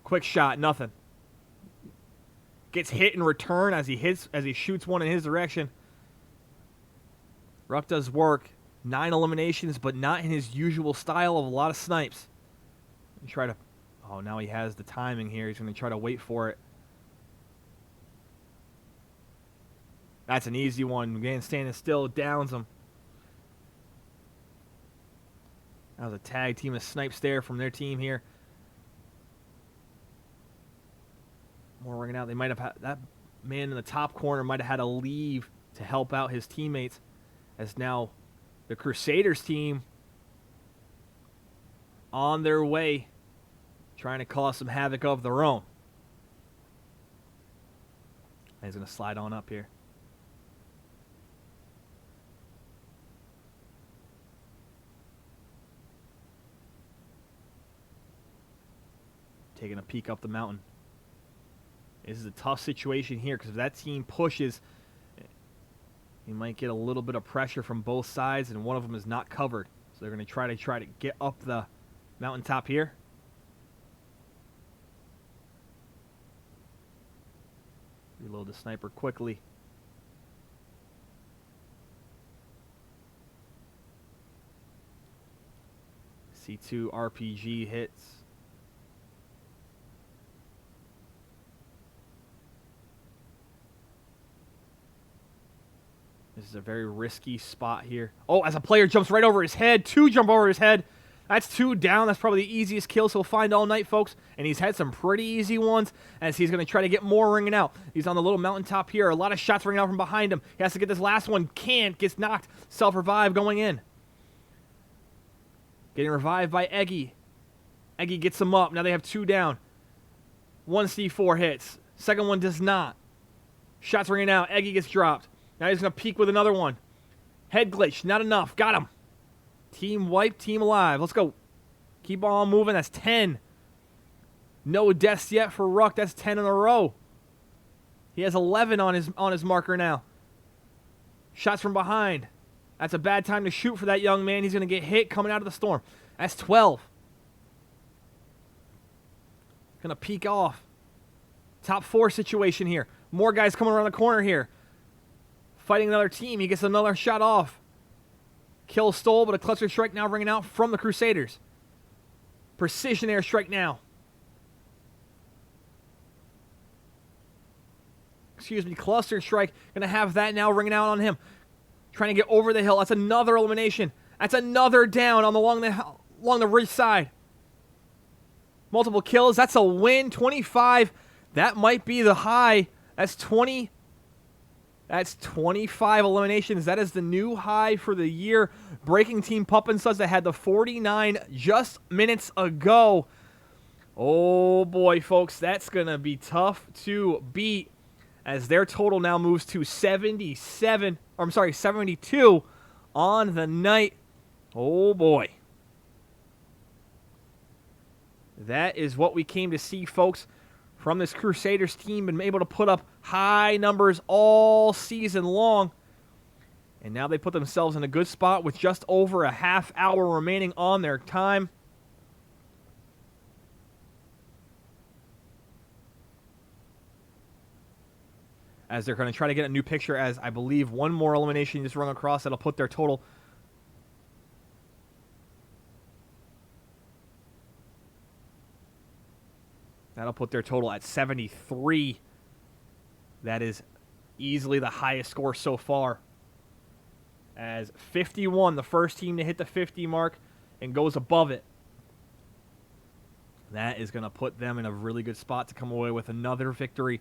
Quick shot, nothing. Gets hit in return as he shoots one in his direction. Ruck does work. 9 eliminations, but not in his usual style of a lot of snipes. Try to... Oh, now he has the timing here. He's going to try to wait for it. That's an easy one. Again, standing still, downs him. That was a tag team of snipes there from their team here. More ringing out. They might have had... That man in the top corner might have had to leave to help out his teammates. As now... The Crusaders team on their way, trying to cause some havoc of their own. He's going to slide on up here. Taking a peek up the mountain. This is a tough situation here because if that team pushes... You might get a little bit of pressure from both sides, and one of them is not covered. So they're going to try to get up the mountaintop here. Reload the sniper quickly. C2 RPG hits. This is a very risky spot here. Oh, as a player jumps right over his head. 2 jump over his head. That's 2 down. That's probably the easiest kills he'll find all night, folks. And he's had some pretty easy ones as he's going to try to get more ringing out. He's on the little mountaintop here. A lot of shots ringing out from behind him. He has to get this last one. Can't. Gets knocked. Self-revive going in. Getting revived by Eggy. Eggy gets him up. Now they have 2 down. 1 C4 hits. Second one does not. Shots ringing out. Eggy gets dropped. Now he's going to peek with another one. Head glitch. Not enough. Got him. Team wipe. Team alive. Let's go. Keep on moving. That's 10. No deaths yet for Ruck. That's 10 in a row. He has 11 on his marker now. Shots from behind. That's a bad time to shoot for that young man. He's going to get hit coming out of the storm. That's 12. Going to peek off. Top 4 situation here. More guys coming around the corner here. Fighting another team. He gets another shot off. Kill stole, but a cluster strike now ringing out from the Crusaders. Precision airstrike now. Excuse me, cluster strike. Going to have that now ringing out on him. Trying to get over the hill. That's another elimination. That's another down on along the ridge side. Multiple kills. That's a win. 25. That might be the high. That's 20. That's 25 eliminations. That is the new high for the year. Breaking Team Pup and Suds that had the 49 just minutes ago. Oh boy, folks, that's going to be tough to beat as their total now moves to 72 on the night. Oh boy. That is what we came to see, folks, from this Crusaders team. Been able to put up high numbers all season long. And now they put themselves in a good spot with just over a half hour remaining on their time. As they're going to try to get a new picture, as I believe one more elimination just rung across. That'll put their total. That'll put their total at 73. That is easily the highest score so far. As 51, the first team to hit the 50 mark and goes above it. That is going to put them in a really good spot to come away with another victory.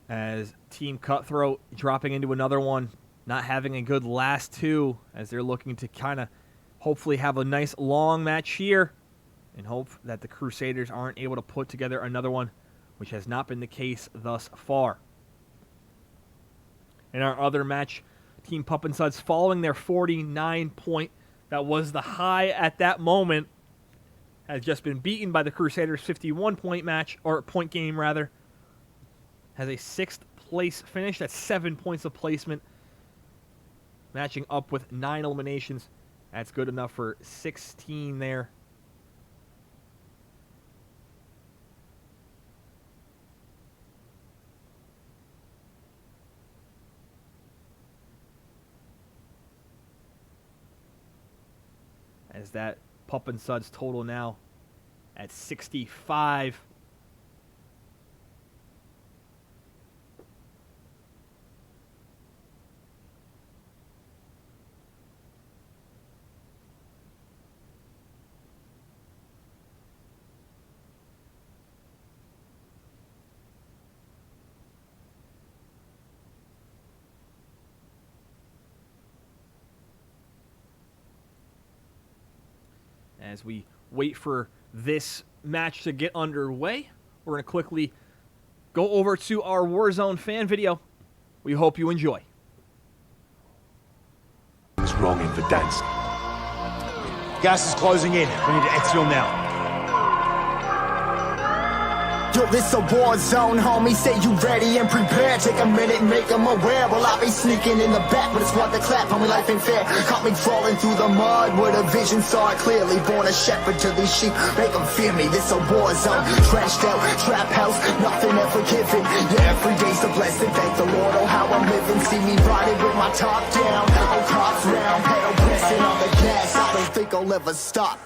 As Team Cutthroat dropping into another one, not having a good last 2, as they're looking to kind of hopefully have a nice long match here and hope that the Crusaders aren't able to put together another one, which has not been the case thus far. In our other match, Team Pup and Suds, following their 49 point, that was the high at that moment, has just been beaten by the Crusaders' 51 point match, or point game rather. Has a 6th place finish. That's 7 points of placement. Matching up with 9 eliminations. That's good enough for 16 there. As that Pup and Suds total now at 65. As we wait for this match to get underway, we're going to quickly go over to our Warzone fan video. We hope you enjoy. It's wrong in Verdansk. Gas is closing in. We need to exfil now. Yo, this a war zone, homie. Say you ready and prepared. Take a minute, make them aware. Well, I be sneaking in the back, but it's what the clap, homie, life ain't fair. Caught me crawling through the mud where the vision saw it clearly. Born a shepherd to these sheep, make them fear me. This a war zone, trashed out, trap house, nothing ever given. Yeah, every day's a blessing, thank the Lord, oh how I'm living. See me riding with my top down, oh cops round, pedal pressing on the gas. I don't think I'll ever stop.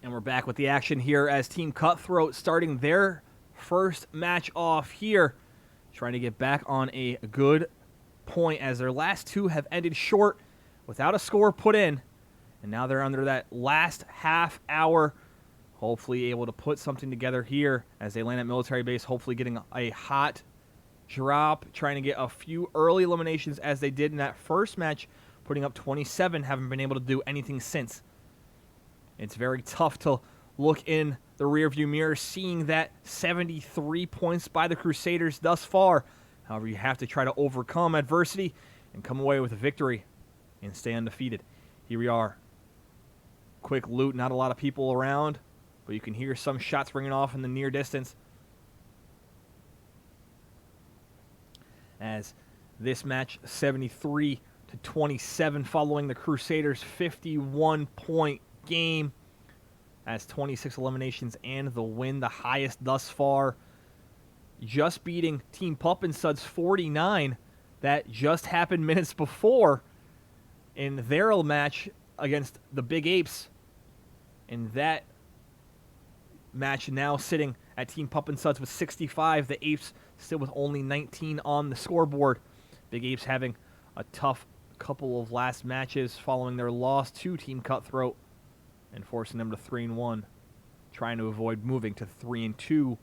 And we're back with the action here as Team Cutthroat starting their first match off here, trying to get back on a good point as their last two have ended short without a score put in, and now they're under that last half hour, hopefully able to put something together here as they land at military base, hopefully getting a hot drop, trying to get a few early eliminations as they did in that first match, putting up 27, haven't been able to do anything since. It's very tough to look in the rearview mirror, seeing that 73 points by the Crusaders thus far. However, you have to try to overcome adversity and come away with a victory and stay undefeated. Here we are. Quick loot, not a lot of people around, but you can hear some shots ringing off in the near distance. As this match, 73-27, following the Crusaders' 51-point game, as 26 eliminations and the win, the highest thus far, just beating Team Pup and Suds 49 that just happened minutes before in their match against the Big Apes. And that match now sitting at Team Pup and Suds with 65, the Apes still with only 19 on the scoreboard. Big Apes having a tough couple of last matches following their loss to Team Cutthroat and forcing them to 3-1, trying to avoid moving to 3-2.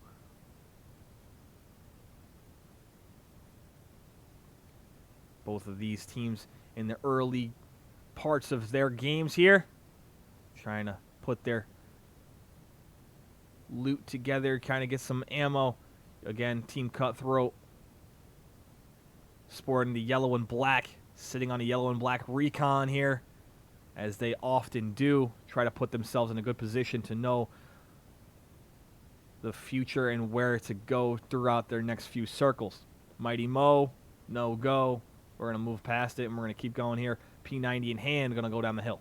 Both of these teams in the early parts of their games here, trying to put their loot together, kind of get some ammo. Again, Team Cutthroat sporting the yellow and black, sitting on a yellow and black recon here, as they often do, try to put themselves in a good position to know the future and where to go throughout their next few circles. Mighty Mo, no go. We're going to move past it, and we're going to keep going here. P90 in hand, going to go down the hill.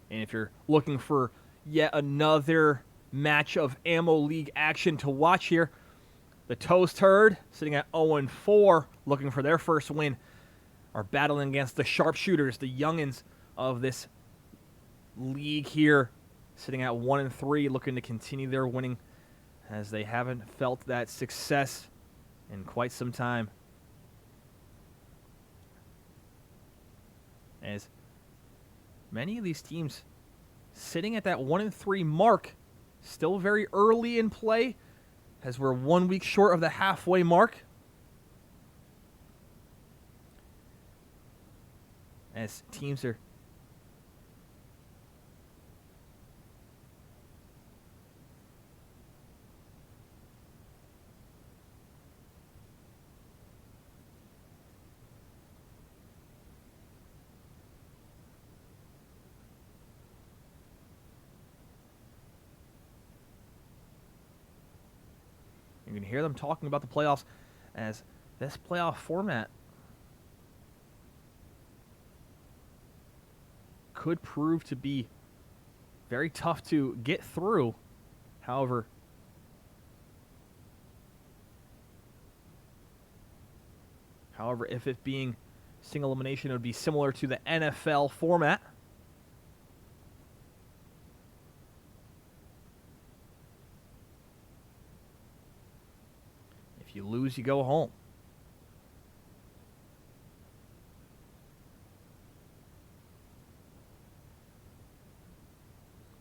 And if you're looking for yet another match of Ammo League action to watch here, the Toast Herd, sitting at 0-4, looking for their first win, are battling against the Sharpshooters, the youngins of this league here, sitting at 1-3, looking to continue their winning, as they haven't felt that success in quite some time. As many of these teams sitting at that 1-3 mark, still very early in play, as we're 1 week short of the halfway mark. As teams are you can hear them talking about the playoffs, as this playoff format could prove to be very tough to get through. However, if it being single elimination, it would be similar to the NFL format. If you lose, you go home.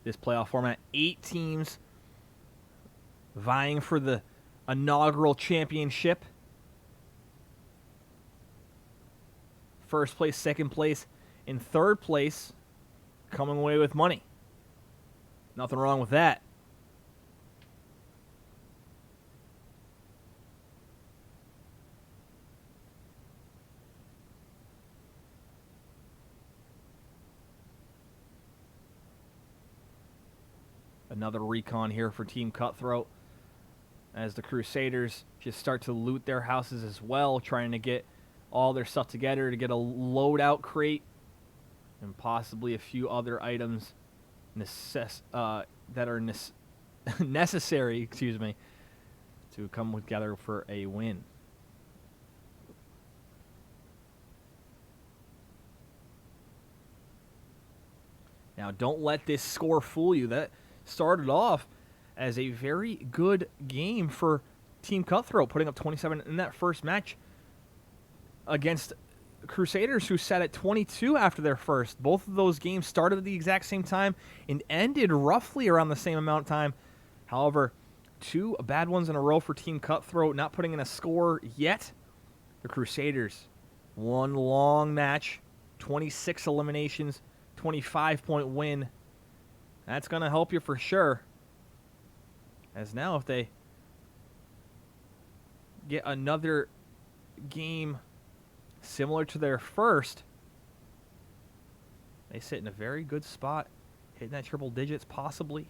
This playoff format, 8 teams vying for the inaugural championship. First place, second place, and third place coming away with money. Nothing wrong with that. Another recon here for Team Cutthroat as the Crusaders just start to loot their houses as well, trying to get all their stuff together to get a loadout crate and possibly a few other items that are necessary, to come together for a win. Now, don't let this score fool you. That started off as a very good game for Team Cutthroat, putting up 27 in that first match against Crusaders, who sat at 22 after their first. Both of those games started at the exact same time and ended roughly around the same amount of time. However, 2 bad ones in a row for Team Cutthroat, not putting in a score yet. The Crusaders, one long match, 26 eliminations, 25-point win. That's going to help you for sure. As now, if they get another game similar to their first, they sit in a very good spot, hitting that triple digits possibly.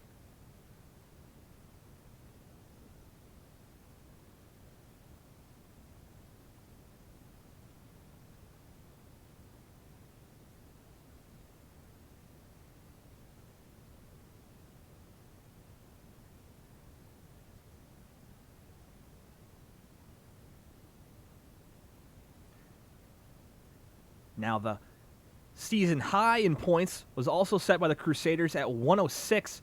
Now, the season high in points was also set by the Crusaders at 106.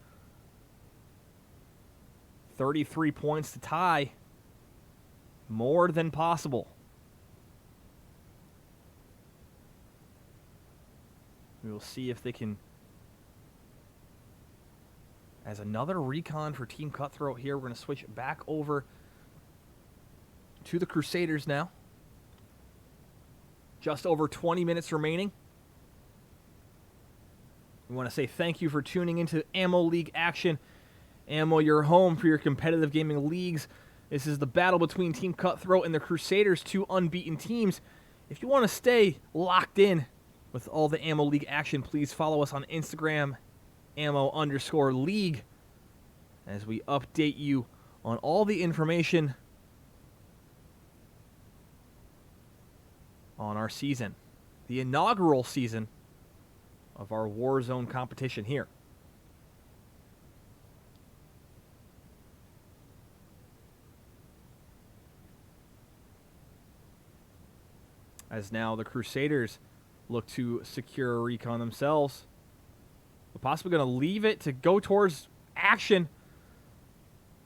33 points to tie. More than possible. We will see if they can. As another recon for Team Cutthroat here, we're going to switch back over to the Crusaders now. Just over 20 minutes remaining. We want to say thank you for tuning into Ammo League action. Ammo, your home for your competitive gaming leagues. This is the battle between Team Cutthroat and the Crusaders, 2 unbeaten teams. If you want to stay locked in with all the Ammo League action, please follow us on Instagram, ammo_league, as we update you on all the information on our season, the inaugural season of our Warzone competition here. As now the Crusaders look to secure a recon themselves. We're possibly going to leave it to go towards action.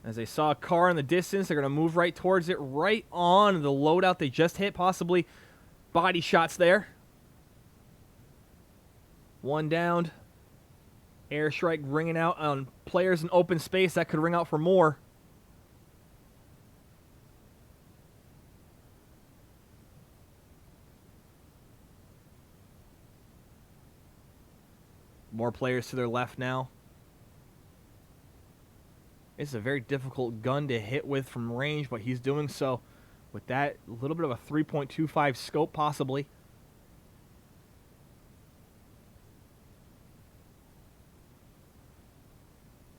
As they saw a car in the distance, they're going to move right towards it, right on the loadout they just hit, possibly. Body shots there. One downed. Airstrike ringing out on players in open space. That could ring out for more. More players to their left now. It's a very difficult gun to hit with from range, but he's doing so with that little bit of a 3.25 scope, possibly.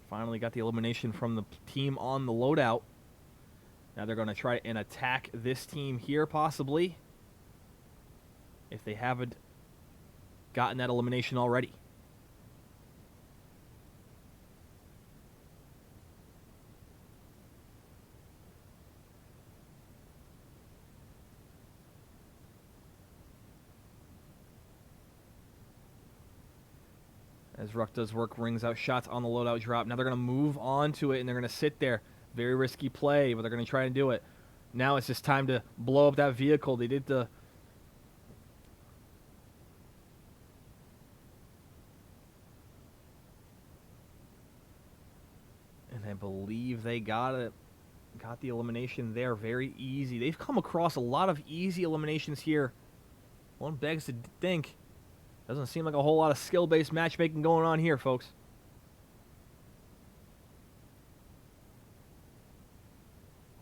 Finally got the elimination from the team on the loadout. Now they're going to try and attack this team here, possibly, if they haven't gotten that elimination already. As Ruck does work, rings out shots on the loadout drop. Now they're going to move on to it, and they're going to sit there. Very risky play, but they're going to try and do it. Now it's just time to blow up that vehicle. They did the... And I believe they got it. Got the elimination there. Very easy. They've come across a lot of easy eliminations here. One begs to think. Doesn't seem like a whole lot of skill-based matchmaking going on here, folks.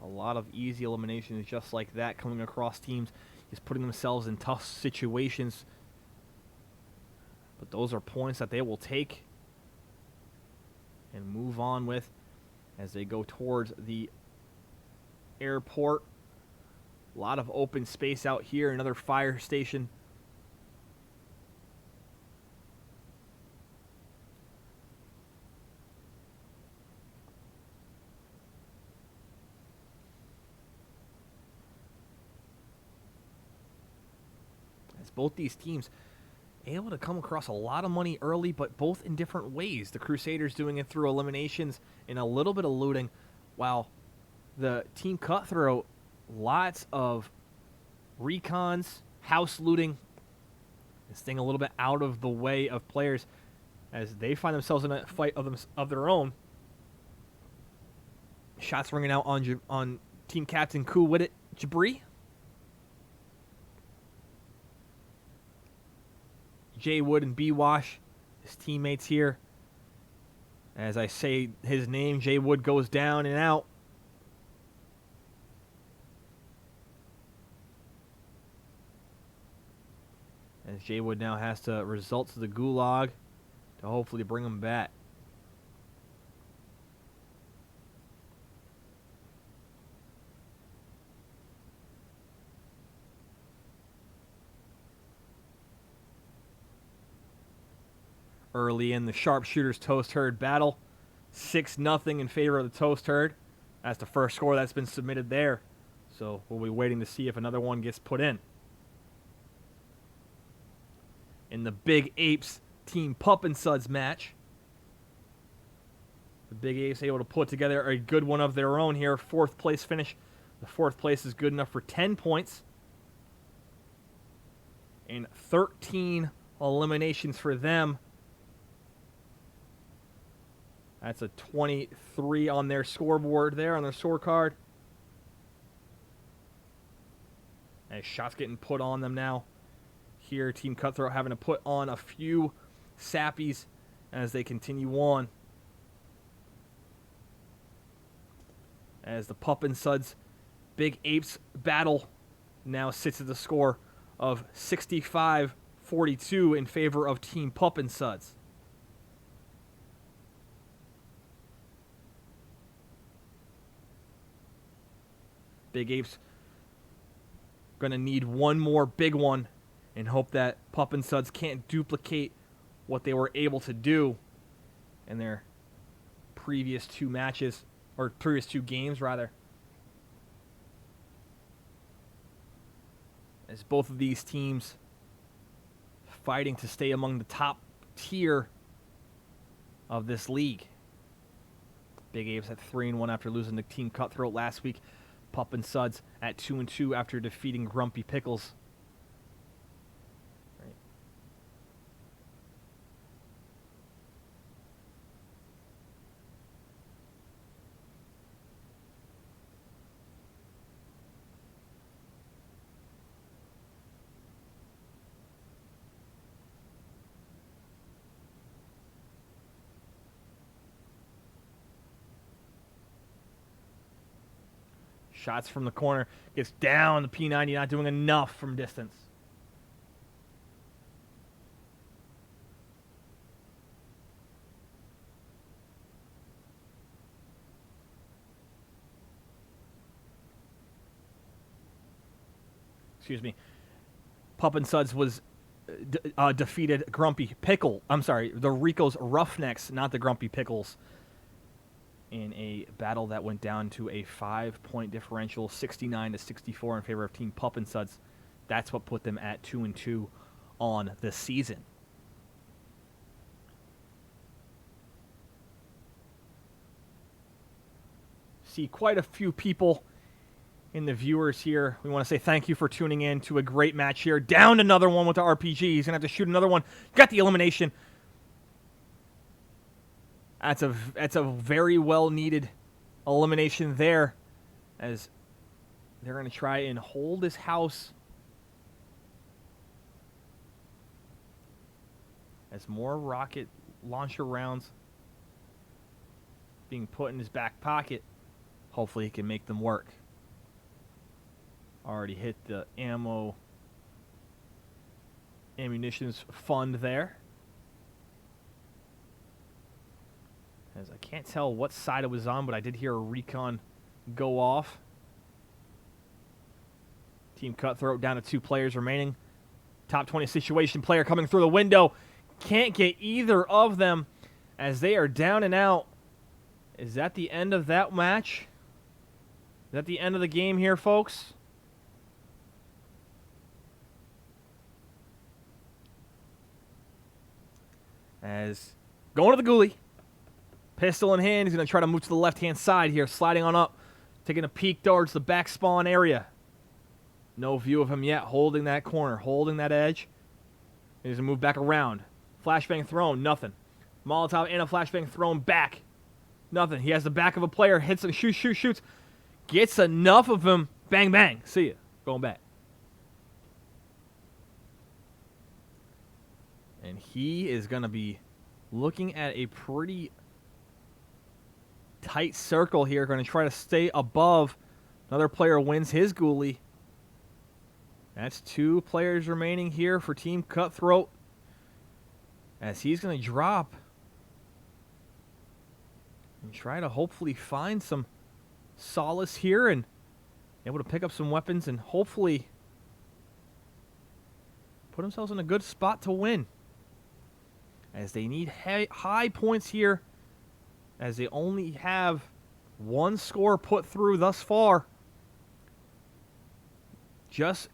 A lot of easy eliminations just like that coming across teams. Just putting themselves in tough situations. But those are points that they will take and move on with as they go towards the airport. A lot of open space out here. Another fire station. As both these teams able to come across a lot of money early, but both in different ways. The Crusaders doing it through eliminations and a little bit of looting, while the Team Cutthroat, lots of recons, house looting, and staying a little bit out of the way of players as they find themselves in a fight of their own. Shots ringing out on Team Captain Kuwit Jabri. Jay Wood and B Wash, his teammates here. As I say his name, Jay Wood goes down and out. As Jay Wood now has to resort to the gulag to hopefully bring him back. Early in the Sharpshooters Toast Herd battle, 6-0 in favor of the Toast Herd. That's the first score that's been submitted there. So we'll be waiting to see if another one gets put in. In the Big Apes Team Pup and Suds match, the Big Apes able to put together a good one of their own here. 4th place finish. The 4th place is good enough for 10 points. And 13 eliminations for them. That's a 23 on their scoreboard there, on their scorecard. And shots getting put on them now. Here, Team Cutthroat having to put on a few sappies as they continue on. As the Pup and Suds Big Apes battle now sits at the score of 65-42 in favor of Team Pup and Suds. Big Apes going to need one more big one and hope that Pup and Suds can't duplicate what they were able to do in their previous two matches, or previous two games, rather. As both of these teams fighting to stay among the top tier of this league. Big Apes at 3-1 after losing to Team Cutthroat last week. Pup and Suds at 2-2 after defeating Grumpy Pickles. Right. Shots from the corner. Gets down. The P90 not doing enough from distance. Excuse me. Pup and Suds was defeated Grumpy Pickle. I'm sorry, the Rico's Roughnecks, not the Grumpy Pickles, in a battle that went down to a 5-point differential, 69-64 in favor of Team Pup and Suds. That's what put them at 2-2 on the season. See quite a few people in the viewers here. We want to say thank you for tuning in to a great match here. Down another one with the RPG. He's going to have to shoot another one. Got the elimination. That's a very well-needed elimination there, as they're going to try and hold his house as more rocket launcher rounds being put in his back pocket. Hopefully he can make them work. Already hit the ammunitions fund there. As I can't tell what side it was on, but I did hear a recon go off. Team Cutthroat down to 2 players remaining. Top 20 situation player coming through the window. Can't get either of them as they are down and out. Is that the end of that match? Is that the end of the game here, folks? As going to the ghoulie. Pistol in hand. He's going to try to move to the left-hand side here. Sliding on up. Taking a peek towards the back spawn area. No view of him yet. Holding that corner. Holding that edge. He's going to move back around. Flashbang thrown. Nothing. Molotov and a flashbang thrown back. Nothing. He has the back of a player. Hits and shoots. Gets enough of him. Bang, bang. See ya. Going back. And he is going to be looking at a pretty tight circle here. Going to try to stay above. Another player wins his ghoulie. That's 2 players remaining here for Team Cutthroat. As he's going to drop and try to hopefully find some solace here and able to pick up some weapons and hopefully put themselves in a good spot to win. As they need high points here, as they only have 1 score put through thus far. Just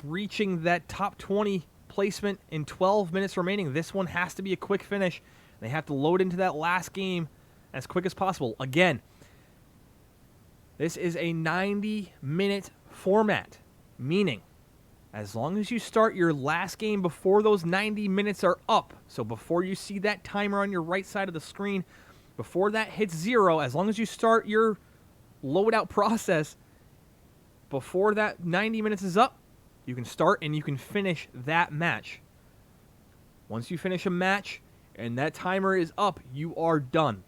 reaching that top 20 placement in 12 minutes remaining. This one has to be a quick finish. They have to load into that last game as quick as possible. Again, this is a 90-minute format, meaning as long as you start your last game before those 90 minutes are up, so before you see that timer on your right side of the screen, before that hits 0, as long as you start your loadout process before that 90 minutes is up, you can start and you can finish that match. Once you finish a match and that timer is up, you are done.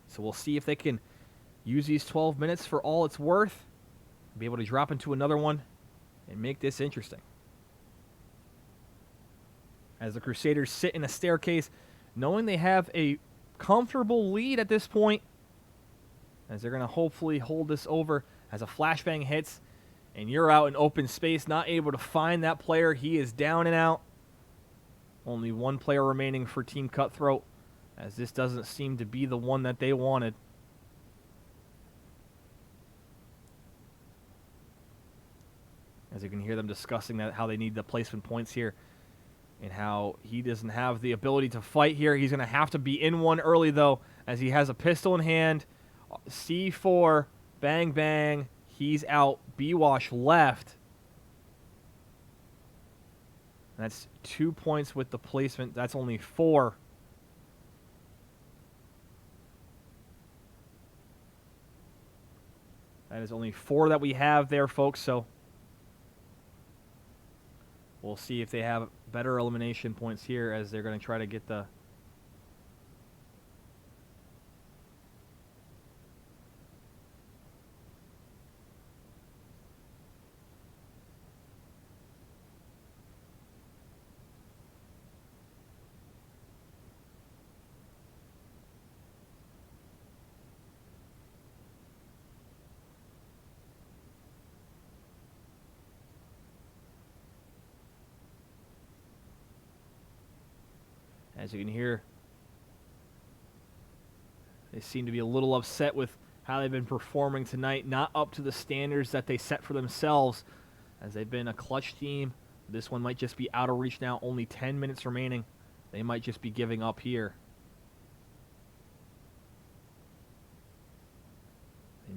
So we'll see if they can use these 12 minutes for all it's worth, be able to drop into another one, and make this interesting. As the Crusaders sit in a staircase, knowing they have a comfortable lead at this point, as they're going to hopefully hold this over as a flashbang hits, and you're out in open space, not able to find that player. He is down and out. Only 1 player remaining for Team Cutthroat, as this doesn't seem to be the one that they wanted. As you can hear them discussing that, how they need the placement points here, and how he doesn't have the ability to fight here. He's going to have to be in one early, though, as he has a pistol in hand. C4, bang, bang. He's out. B-Wash left. That's 2 points with the placement. That's only 4. That is only 4 that we have there, folks, so we'll see if they have better elimination points here as they're going to try to get the... As you can hear, they seem to be a little upset with how they've been performing tonight, not up to the standards that they set for themselves, as they've been a clutch team. This one might just be out of reach now, only 10 minutes remaining. They might just be giving up here.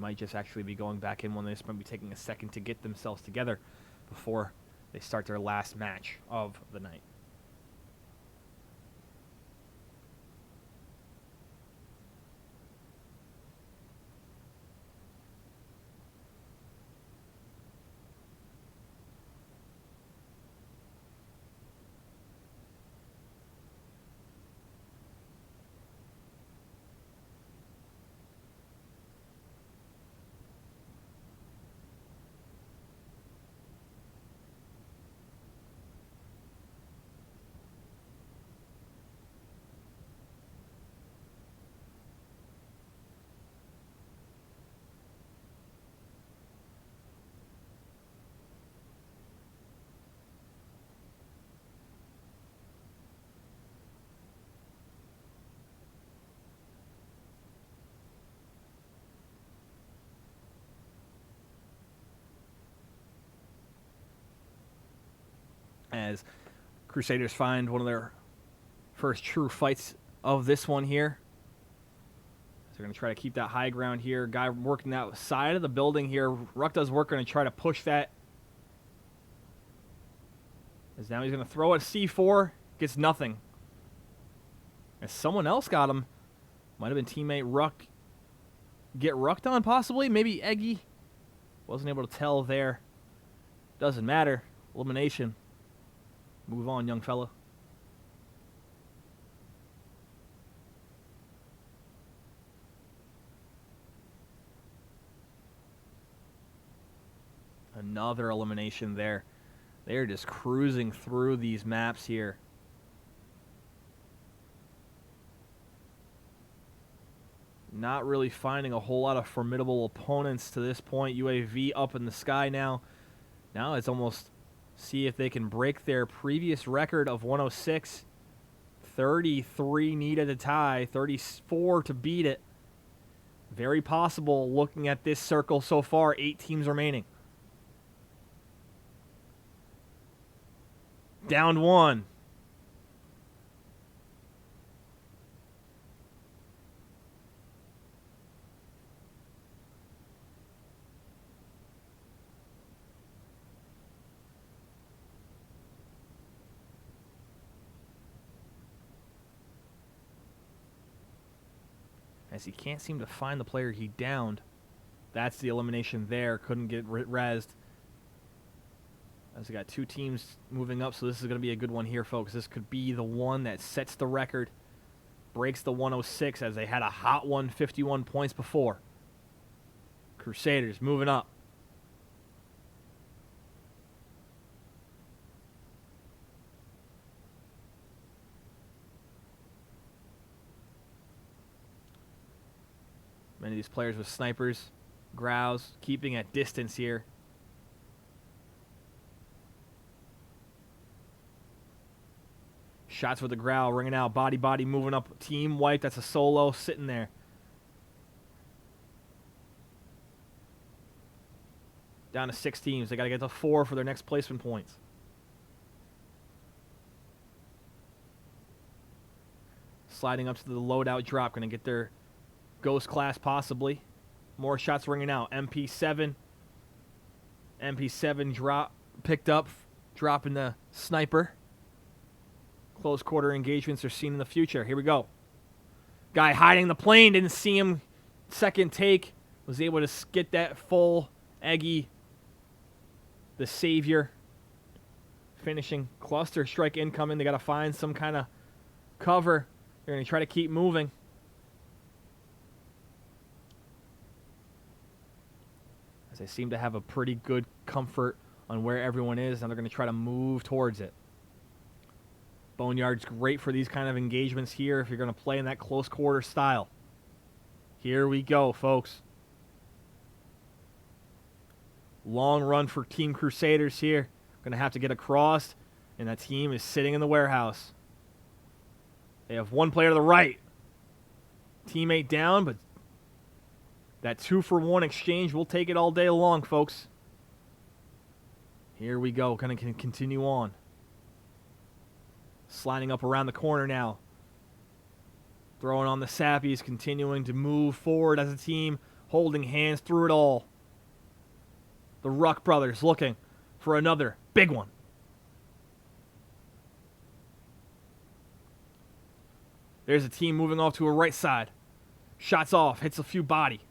might just actually be going back in when they just might be taking a second to get themselves together before they start their last match of the night. As Crusaders find one of their first true fights of this one here. So they're going to try to keep that high ground here. Guy working that side of the building here. Ruck does work, going to try to push that. As now he's going to throw it C4. Gets nothing. As someone else got him. Might have been teammate Ruck. Get rucked on possibly. Maybe Eggy. Wasn't able to tell there. Doesn't matter. Elimination. Move on, young fella. Another elimination there. They're just cruising through these maps here. Not really finding a whole lot of formidable opponents to this point. UAV up in the sky now. Now it's almost see if they can break their previous record of 106. 33 needed to tie. 34 to beat it. Very possible looking at this circle so far. 8 teams remaining. Down 1. As he can't seem to find the player he downed. That's the elimination there. Couldn't get rezzed. As we got 2 teams moving up, so this is going to be a good one here, folks. This could be the one that sets the record. Breaks the 106 as they had a hot 151 points before. Crusaders moving up. Many of these players with snipers, grows, keeping at distance here. Shots with the growl, ringing out, body, moving up. Team white, that's a solo, sitting there. Down to 6 teams. They got to get to 4 for their next placement points. Sliding up to the loadout drop, going to get their Ghost class possibly. More shots ringing out. MP7. MP7 drop picked up, dropping the sniper. Close quarter engagements are seen in the future. Here we go. Guy hiding the plane, didn't see him. Second take, was able to get that full. Eggy, the savior, finishing. Cluster strike incoming. They got to find some kind of cover. They're going to try to keep moving. As they seem to have a pretty good comfort on where everyone is, and they're going to try to move towards it. Boneyard's great for these kind of engagements here if you're going to play in that close quarter style. Here we go, folks. Long run for Team Crusaders here. Going to have to get across, and that team is sitting in the warehouse. They have one player to the right. Teammate down, but that 2-for-1 exchange, we'll take it all day long, folks. Here we go. Going to continue on. Sliding up around the corner now. Throwing on the Sappies, continuing to move forward as a team. holding hands through it all. The Ruck brothers looking for another big one. There's a team moving off to a right side. Shots off, hits a few body.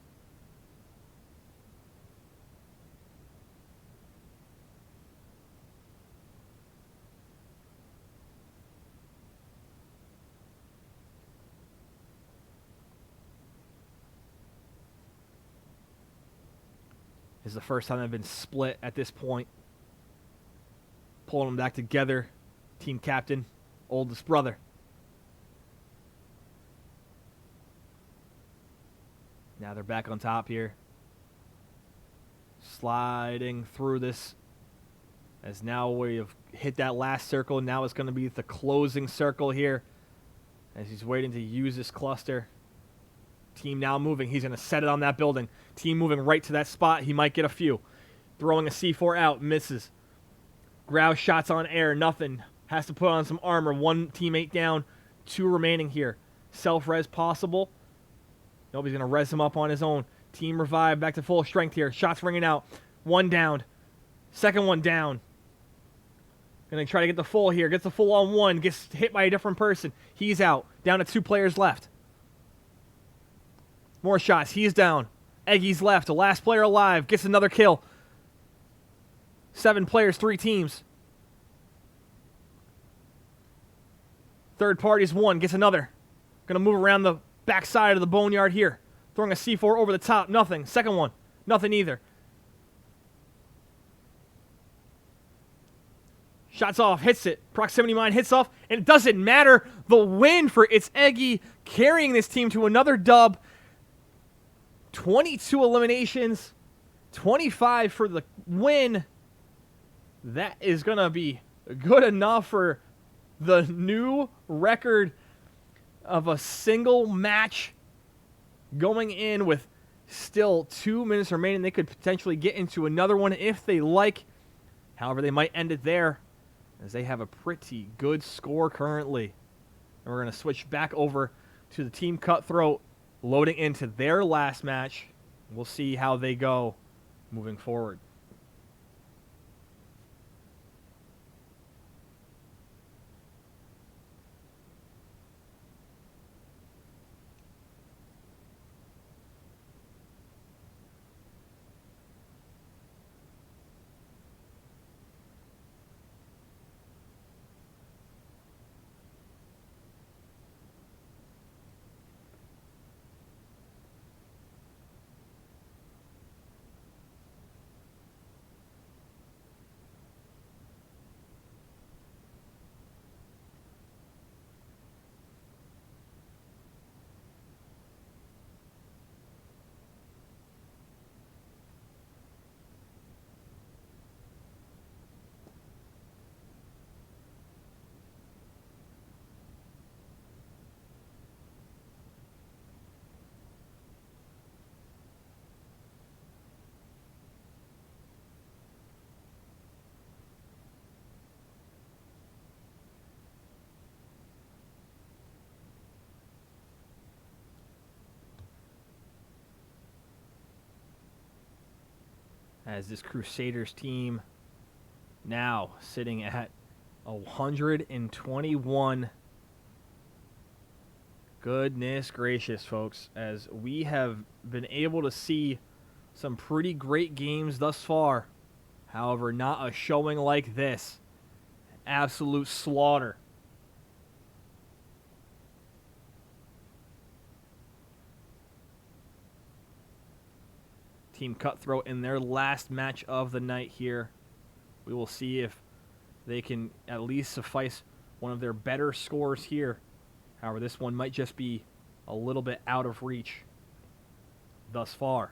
This is the first time they've been split at this point. Pulling them back together. Team captain, oldest brother. Now they're back on top here. Sliding through this. As now we have hit that last circle. Now it's going to be the closing circle here. As he's waiting to use this cluster. Team now moving. He's going to set it on that building. Team moving right to that spot. He might get a few. Throwing a C4 out. Misses. Grouse shots on air. Nothing. Has to put on some armor. One teammate down. Two remaining here. Self-res possible. Nobody's going to res him up on his own. Team revive. Back to full strength here. Shots ringing out. One down. Second one down. Going to try to get the full here. Gets the full on one. Gets hit by a different person. He's out. Down to 2 players left. More shots. He's down. Eggy's left. The last player alive. Gets another kill. 7 players, 3 teams. Third party's 1. Gets another. Gonna move around the backside of the boneyard here. Throwing a C4 over the top. Nothing. Second one. Nothing either. Shots off. Hits it. Proximity mine hits off. And it doesn't matter. The win for It's Eggy. Carrying this team to another dub. 22 eliminations, 25 for the win. That is going to be good enough for the new record of a single match going in with still 2 minutes remaining. They could potentially get into another one if they like. However, they might end it there as they have a pretty good score currently. And we're going to switch back over to the Team Cutthroat. Loading into their last match. We'll see how they go moving forward. As this Crusaders team now sitting at 121. Goodness gracious, folks, as we have been able to see some pretty great games thus far. However, not a showing like this. Absolute slaughter. Team Cutthroat in their last match of the night here. We will see if they can at least suffice one of their better scores here. However, this one might just be a little bit out of reach thus far.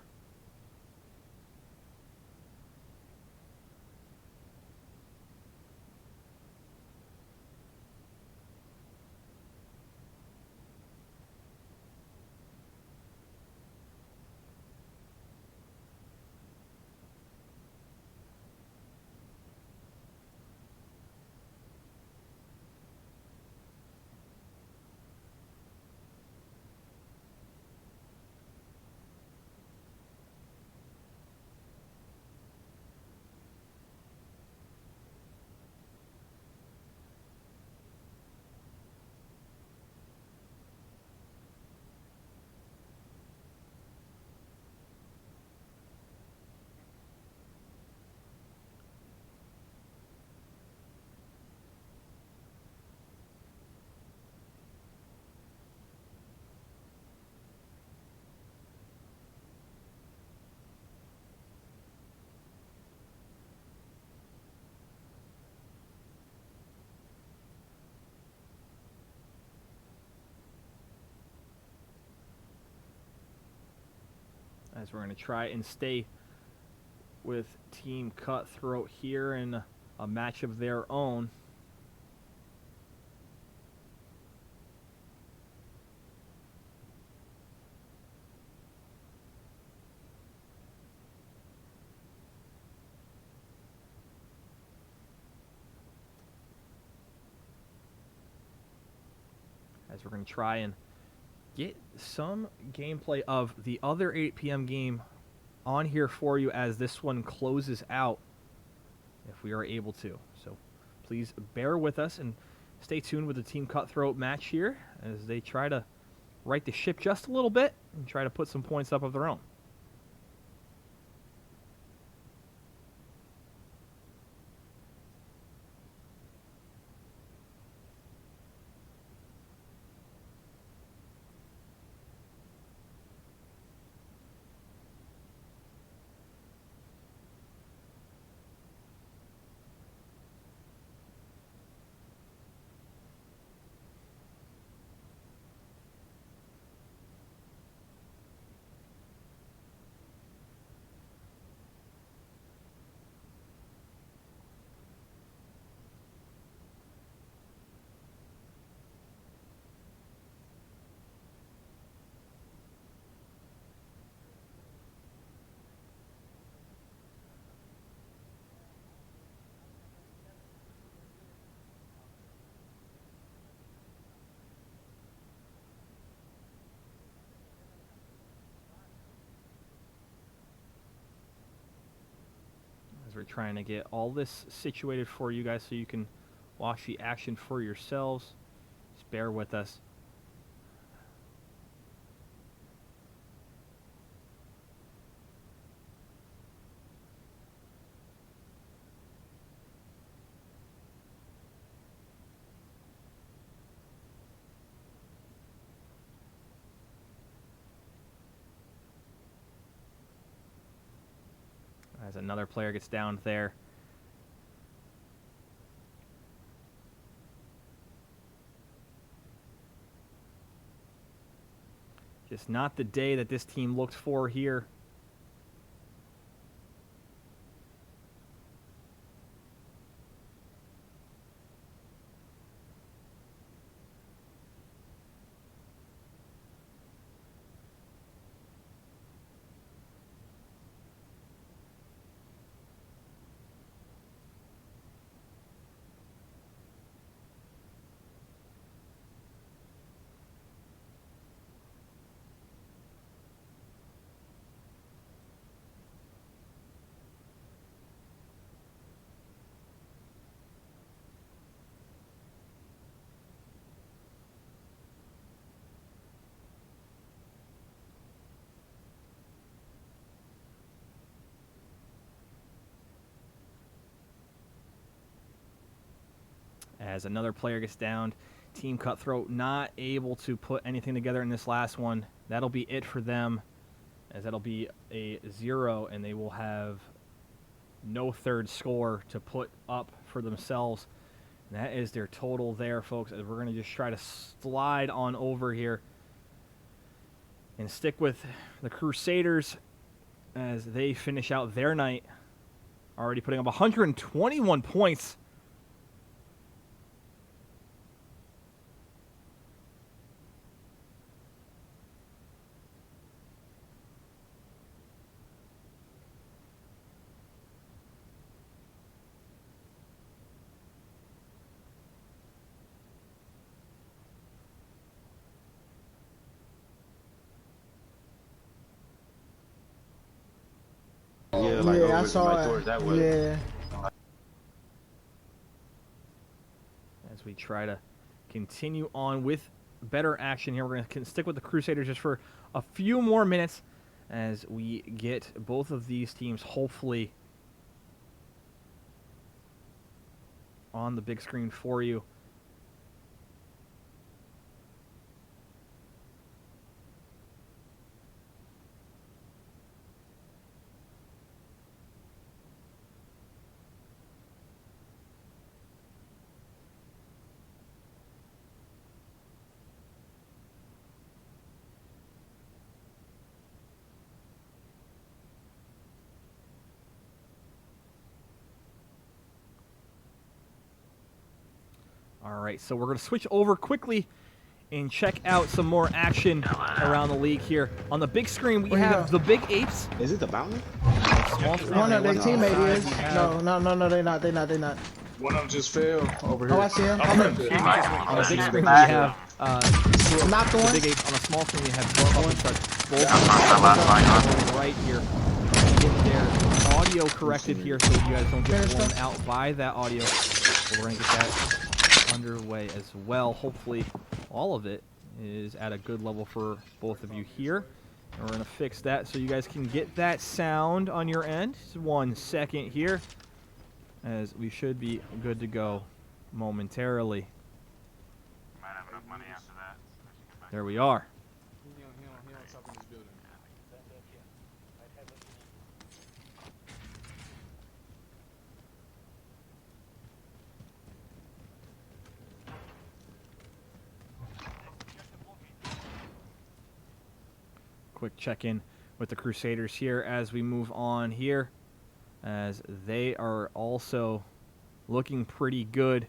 as we're going to try and stay with Team Cutthroat here in a match of their own. As we're going to try and get some gameplay of the other 8 p.m. game on here for you as this one closes out, if we are able to. So please bear with us and stay tuned with the Team Cutthroat match here as they try to right the ship just a little bit and try to put some points up of their own. We're trying to get all this situated for you guys so you can watch the action for yourselves. Just bear with us. As another player gets down there. Just not the day that this team looked for here. As another player gets downed, Team Cutthroat not able to put anything together in this last one. That'll be it for them, as that'll be a 0, and they will have no third score to put up for themselves. And that is their total there, folks, as we're going to just try to slide on over here and stick with the Crusaders as they finish out their night, already putting up 121 points. Yeah, like Yeah, over I to saw my it. doors that way. Yeah. As we try to continue on with better action here, we're going to stick with the Crusaders just for a few more minutes as we get both of these teams hopefully on the big screen for you. right, so we're going to switch over quickly and check out some more action around the league here. On the big screen, we have the Big Apes. Is it the bounty? Small screen, One of their teammate is. we have- No, they not. One of them just fell over here. Oh, I see him. On the big screen, we have Knocked the one. Big Apes. On the small screen, we have both right here. Get their audio corrected here so you guys don't get blown out by that audio. So we're going to get that underway as well. Hopefully, all of it is at a good level for both of you here. And we're going to fix that so you guys can get that sound on your end. Just 1 second here, as we should be good to go momentarily. Might have enough money after that. There we are. He on top of this building. Quick check-in with the Crusaders here as we move on here, as they are also looking pretty good,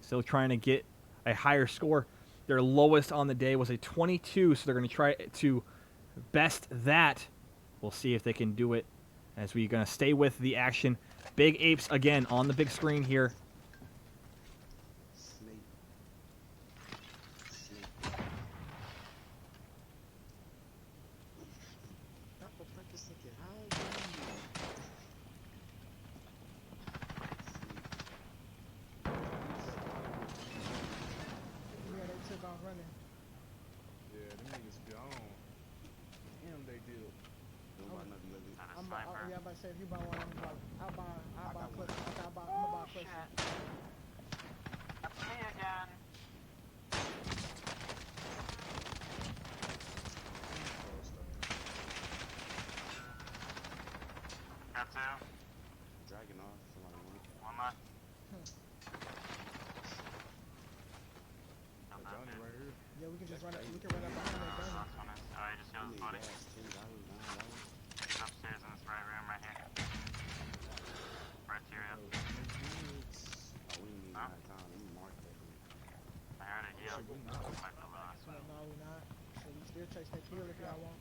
still trying to get a higher score. Their lowest on the day was a 22, so they're going to try to best that. We'll see if they can do it, as we're going to stay with the action. Big Apes again on the big screen here. Yeah, them niggas gone. Damn, they did. I'm about to say if you buy one, I'll buy a clip. I'm gonna buy a clip. That's me again. Got two. Dragging off. One left. Johnny right here. Yeah, we can just run it. We can run up behind that gun. Last one is. Oh, he just healed his buddy. He's upstairs in this right room right here. Right to your hip. I heard it heal. Might be the last one. No, we're not. So we still chase that kill if y'all want.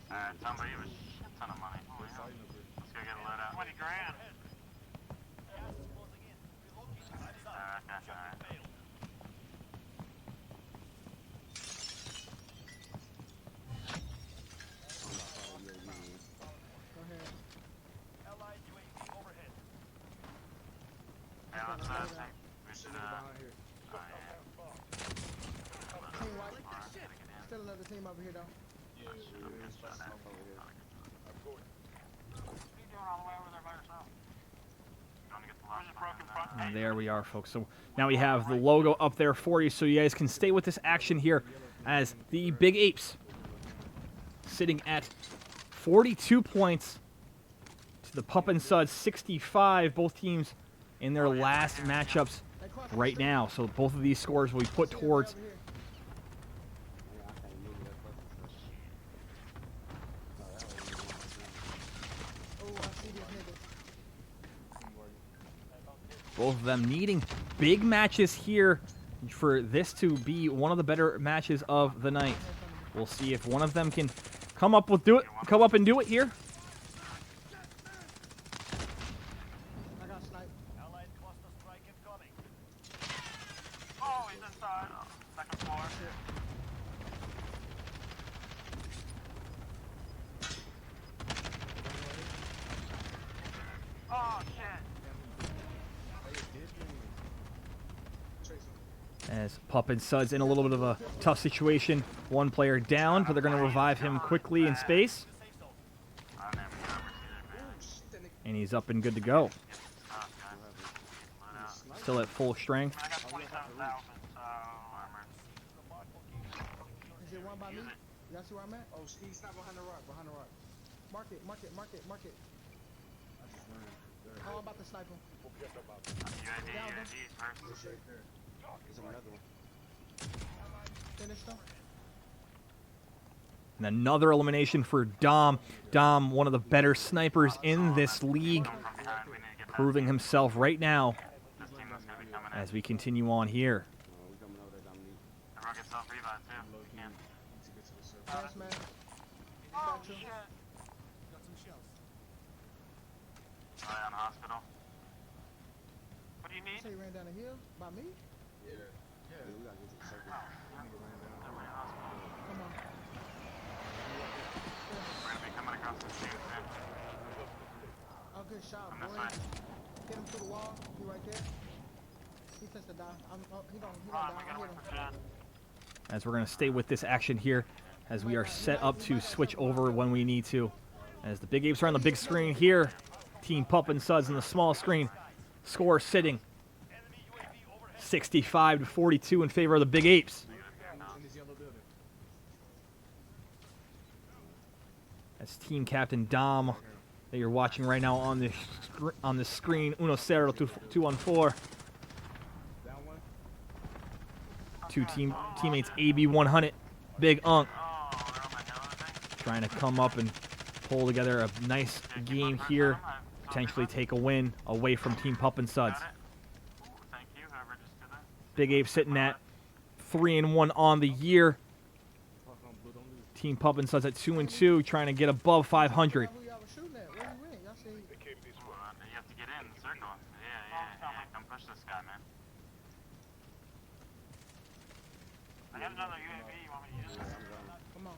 Alright, Tumbo, you have a shit ton of money. Holy hell. Let's go get a load out. 20 grand. Alright. Go ahead. Hey, let's think we should, Behind here. oh yeah. Team white. Still another team over here though. Yeah, Let's yeah, go yeah. get shot at. Up over here. What are you doing all the way over there by yourself? Going to get the last broken front. And there we are, folks. So now we have the logo up there for you, so you guys can stay with this action here, as the Big Apes sitting at 42 points to the Pup and Suds 65. Both teams in their last matchups right now. So both of these scores will be put towards Oh, I see these niggas. both of them needing big matches here for this to be one of the better matches of the night. We'll see if one of them can come up and do it here. I got sniped. Oh, he's inside. Second floor. Oh, shit. As Pup and Suds in a little bit of a tough situation. One player down, but they're going to revive him quickly in space. I'll never get over man. And he's up and good to go. Tough, guys. Load out. Still at full strength. I got 27,000, so armor. Is there one by me? Y'all see where I'm at? Oh, he's not behind the rock. Behind the rock. Mark it. I just ran. There. Oh, I'm about to snipe him. UAV first. Right there. There's another one. Finish them. And another elimination for Dom. Dom, one of the better snipers in this league. From behind, we need to get proving himself right now This team is gonna be coming in. as we continue on here. We coming over there, Dominique. Everyone get self-revive too. Low if key. you can. To get to the surface. Yes, man. Oh, Got you. shit. Got some shells. Eye on the hospital. What do you You need? say you ran down the hill? By me? Yeah. Yeah, we gotta get to the circle. Definitely hospital. Come on. We're gonna be coming across the street soon. Oh, good shot, Come this boy. way. Hit him through the wall. He right there. He tends to die. He don't Come on, die. we gotta I wait hit for him. Chad. As we're going to stay with this action here as we are set up to switch over when we need to. As the Big Apes are on the big screen here, Team Pup and Suds on the small screen. Score sitting 65-42 in favor of the Big Apes. In this yellow building. That's Team Captain Dom that you're watching right now on the screen. 1-0 to 2-4. Down one. Two teammates AB100. Big Unk Oh, they're on the hill, I think. trying to come up and pull together a nice game here. Potentially take a win away from Team Pup and Suds. Got it. Ooh, thank you, whoever just did that. Big Ape sitting at 3-1 on the year. Fuck on blue, don't lose. Team Pup and Suds at 2-2, trying to get above 500. Who y'all was shooting at? Where you went? Y'all see? Ooh, you have to get in the circle. Yeah. Come push this guy, man. I got another UAV. You want me to use it? Come on.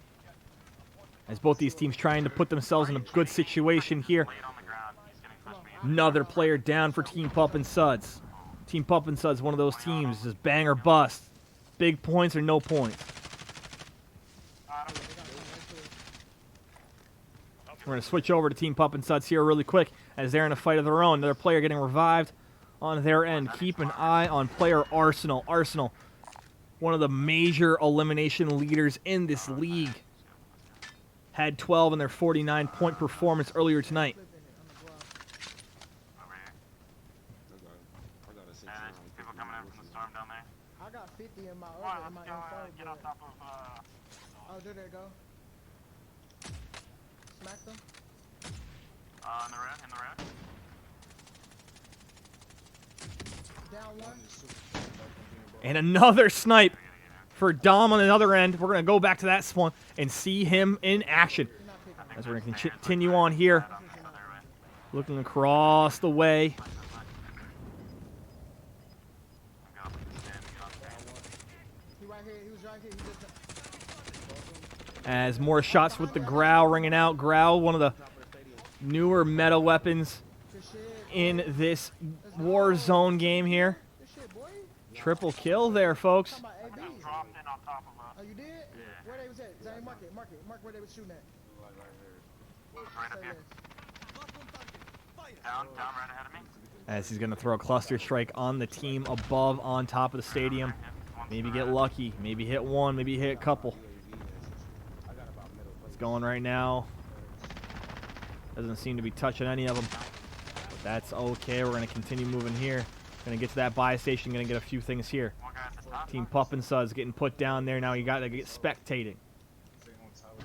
As both these teams trying to put themselves in a good situation here. Lay it on the ground. He's getting pushed me. Another player down for Team Pup and Suds. Team Pup and Suds, one of those teams, just bang or bust. Big points or no points. We're going to switch over to Team Pup and Suds here really quick as they're in a fight of their own. Another player getting revived on their end. Keep an eye on player Arsenal. Arsenal, one of the major elimination leaders in this league. Had 12 in their 49-point performance earlier tonight. Over here. I got a 6 Yeah, there's people coming in from the storm down there. I got 50 in my Come on, other, in my let's go info. get on but- top of, Oh, there they go. Smacked them. in the red, Down one. And another snipe for Dom on the other end. We're going to go back to that spawn and see him in action. You're not picking. As we're going to continue on here. Looking across the way. He right here. He was right here. He just. As more shots with the Growl ringing out. Growl, one of the newer meta weapons Good shit. in this Warzone game here. Good shit, boy. Triple kill there, folks. Talking about AB. Dropped in on top of Oh, you did? Yeah. Where they was at? Zane, mark it. Mark it. Mark where they was shooting at. right up Say here. this. Down right ahead of me. As he's going to throw a cluster strike on the team above on top of the stadium. Maybe get lucky. Maybe hit one. Maybe hit a couple. It's going right now. Doesn't seem to be touching any of them. But that's okay. We're going to continue moving here. Going to get to that buy station. Going to get a few things here. One guy at the top. Team Pup and Suds getting put down there. Now you got to get spectating. Stay on top.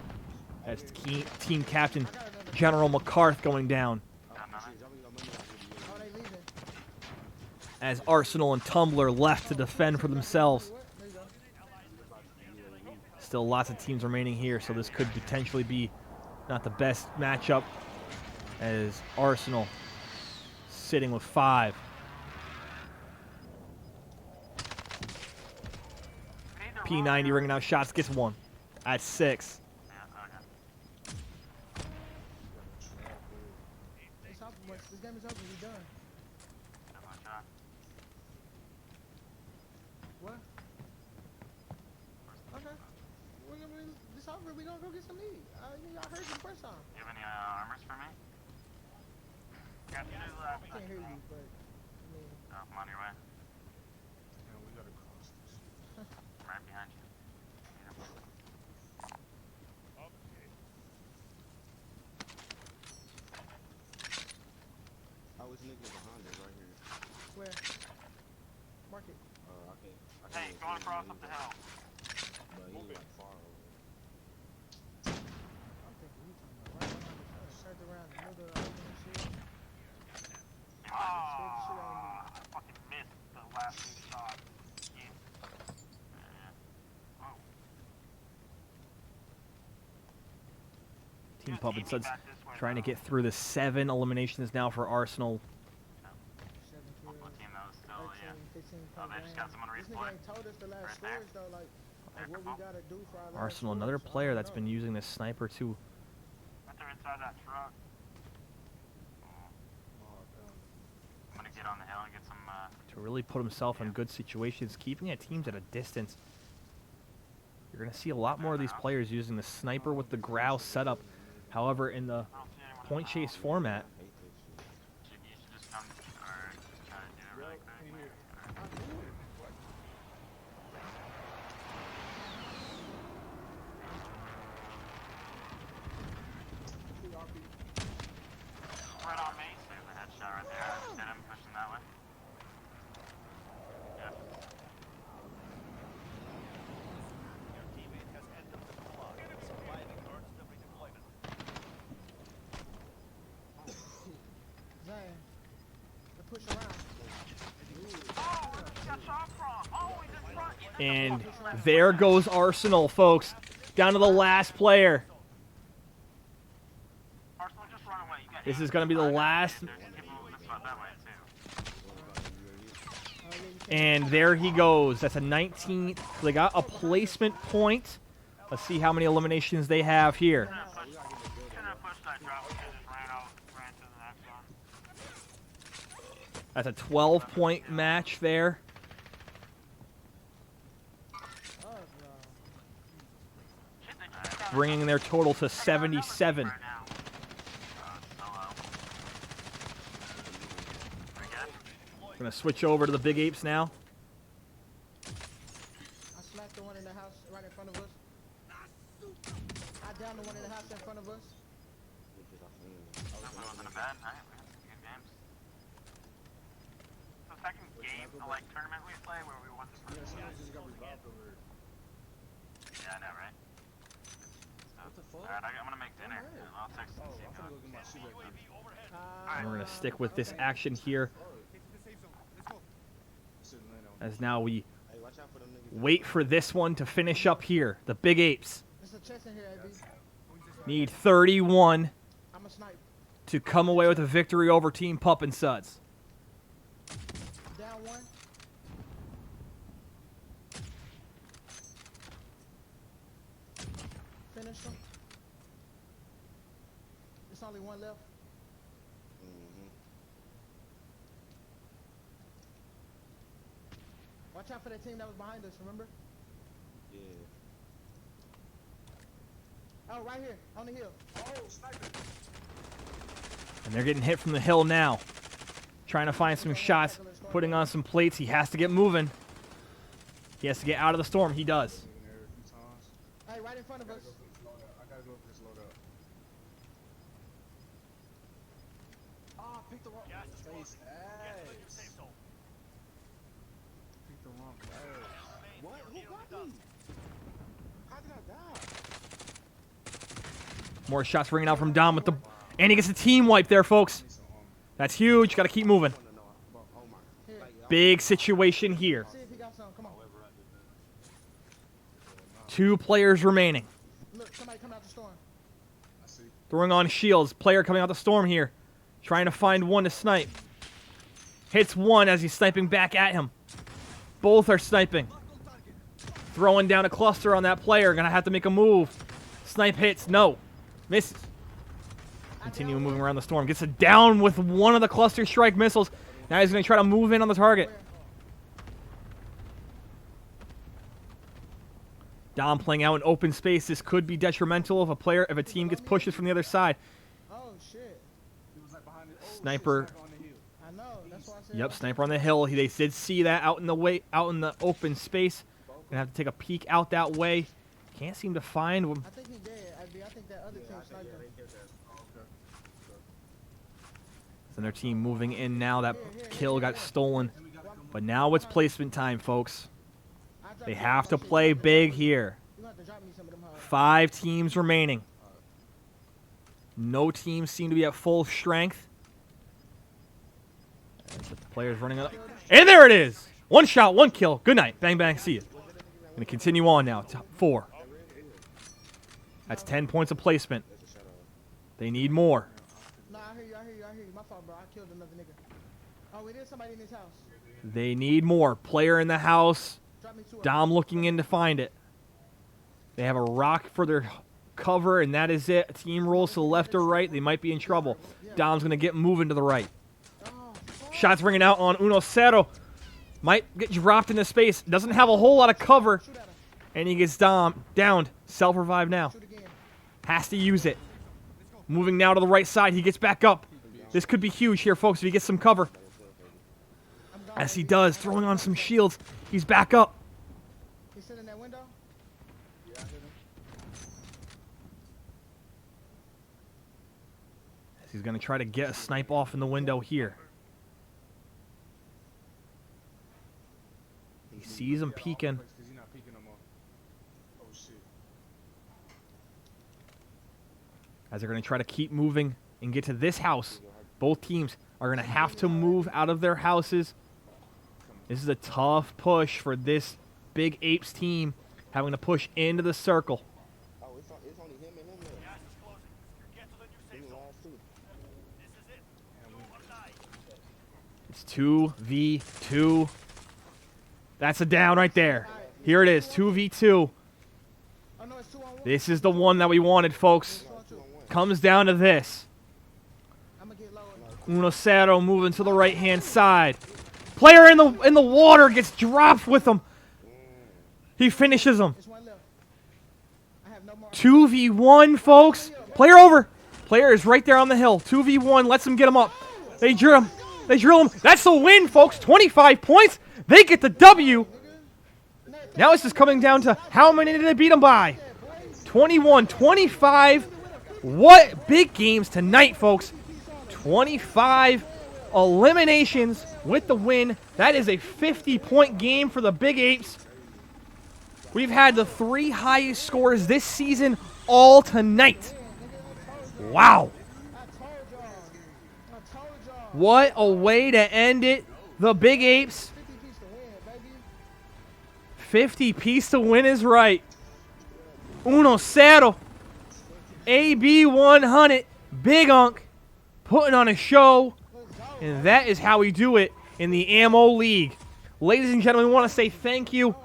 That's team captain General McCarth going down. Got another. Oh, they leaving. As Arsenal and Tumbler left to defend for themselves. What? There you go. Still lots of teams remaining here, so this could potentially be not the best matchup as Arsenal sitting with 5. P90 ringing out shots, gets 1 at 6. Yeah, okay. It's over. This game is over. We done. Got my shot. What? Okay. This over. We gonna go get some meat. Y'all heard you the first time. You have any armors for me? Got two left. I can't hear you, but I mean, Oh, I'm on your way. Man, we gotta cross this. I'm right behind you. I was nigga behind us right here. where? Mark it. I can't. Hey, going across up the hill. But he like far over. I'm thinking you talking about right behind us. Turned around in the middle of the open and shit. Oh, Team Pup and Suds trying to get through the 7 eliminations now for Arsenal. 7 kills, What team that was still, 13, yeah. 15 Oh, per they just game. got someone This respawn. nigga ain't told us the last Right there. scores though, like what we gotta do for our last Arsenal, scores. another I player don't that's know. been using this sniper to Right there inside that truck. I'm gonna get on the hill and get some, really put himself in good situations, keeping at teams at a distance. You're going to see a lot more of these players using the sniper with the growl setup. However, in the I don't see anyone. point chase format, I hate this shit. You should just come, or just try to do it really quick. Right on me. There's a headshot right there. I just hit him pushing that way. Yeah. Zane, they push around. and there goes Arsenal, folks. Down to the last player. Arsenal, just run away. You got This is going to be the last. There's people this way, that way too. Oh yeah, you can't. And there he goes. That's a 19. They got a placement point. Let's see how many eliminations they have here. Shouldn't have pushed that drop. We just ran to the next one. That's a 12-point match there. Oh, no. Shit, they just Bringing their total to 77. right now. Solo. Pretty good. Going to switch over to the Big Apes now. I smacked the one in the house right in front of us. I downed the one in the house in front of us. That wasn't a bad night. We had some good games. The second game, the like tournament we play where we won the first game. Yeah, I know, right? What the fuck? Alright, I'm gonna make dinner. I'll text Oh, you. I'm finna go get my shit back then. And we're going to stick with this action here as now we Hey, watch out for them niggas. wait for this one to finish up here. The Big Apes There's a chest in here, AB. need 31 I'm a snipe. to come away with a victory over Team Pup and Suds. Down one. Finish him. There's only one left. Mm-hmm. Watch out for that team that was behind us, remember? Yeah. Oh, right here, on the hill. And they're getting hit from the hill now. Trying to find some shots, putting on some plates. He has to get moving. He has to get out of the storm. He does. Hey, right in front of us. I gotta go for this loadout. Ah, pick the wrong face ass. Pick the wrong flag. What? Who got me? How did I die? More shots ringing out from Dom with the... And he gets a team wipe there, folks. That's huge. Got to keep moving. No, oh my. Here, Big situation here. see if he got some. Come on. 2 players remaining. Look, somebody coming out the storm. I see. Throwing on shields. Player coming out the storm here. Trying to find one to snipe. Hits one as he's sniping back at him. Both are sniping. Throwing down a cluster on that player. Gonna have to make a move. Snipe hits. No. Misses. Continue moving around the storm. Gets it down with one of the cluster strike missiles. Now he's gonna try to move in on the target. Dom playing out in open space. This could be detrimental if a team gets pushes from the other side. Oh, shit. He was like behind it. Oh, Sniper. shit, on the hill. I know. That's why I said. Yep, sniper on the hill. They did see that out in the open space. Gonna have to take a peek out that way. Can't seem to find him. I think he dead. I think that other team sniped him. And their team moving in now. That kill got stolen. But now it's placement time, folks. They have to play big here. You have to drop me some of them hoes. 5 teams remaining. No teams seem to be at full strength. That's what the players running up. And there it is! 1 shot, 1 kill. Good night. Bang, bang. See you. Gonna continue on now. 4. That's 10 points of placement. They need more. No, I hear you. My fault, bro. I killed another nigga. Oh, it is somebody in this house. They need more. Player in the house. Drop me 2 of them. Dom looking in to find it. They have a rock for their cover, and that is it. Team rolls to the left or right. They might be in trouble. Dom's going to get moving to the right. Shots ringing out on Uno Cero. Might get dropped into space. Doesn't have a whole lot of cover. And he gets downed. Self-revive now. Shoot again. Has to use it. Moving now to the right side. He gets back up. This could be huge here, folks, if he gets some cover. As he does, throwing on some shields. He's back up. He's sitting in that window. As he's going to try to get a snipe off in the window here. He sees him peeking. Because he's not peeking no more. Oh, shit. As they're going to try to keep moving and get to this house. Both teams are going to have to move out of their houses. This is a tough push for this big Apes team, having to push into the circle. Oh, it's only him and him there. He was last two. It's 2v2. That's a down right there. Here it is, 2v2. Oh, no, it's 2-on-1. This is the one that we wanted, folks. 2-on-2. Comes down to this. I'm gonna get low. Uno Cero moving to the right-hand side. Player in the water gets dropped with him. He finishes him. It's 1 left. I have no more. 2v1, folks. Player over. Player is right there on the hill. 2v1. Lets him get him up. They drill him. They drill him. That's the win, folks. 25 points. They get the W. Now it's just coming down to how many did they beat them by? 21, 25. What big games tonight, folks. 25 eliminations with the win. That is a 50-point game for the Big Apes. We've had the 3 highest scores this season all tonight. Wow. What a way to end it. The Big Apes. 50 piece to win is right. Uno Cero. AB 100. Big Unk putting on a show. And that is how we do it in the Ammo League. Ladies and gentlemen, we want to say thank you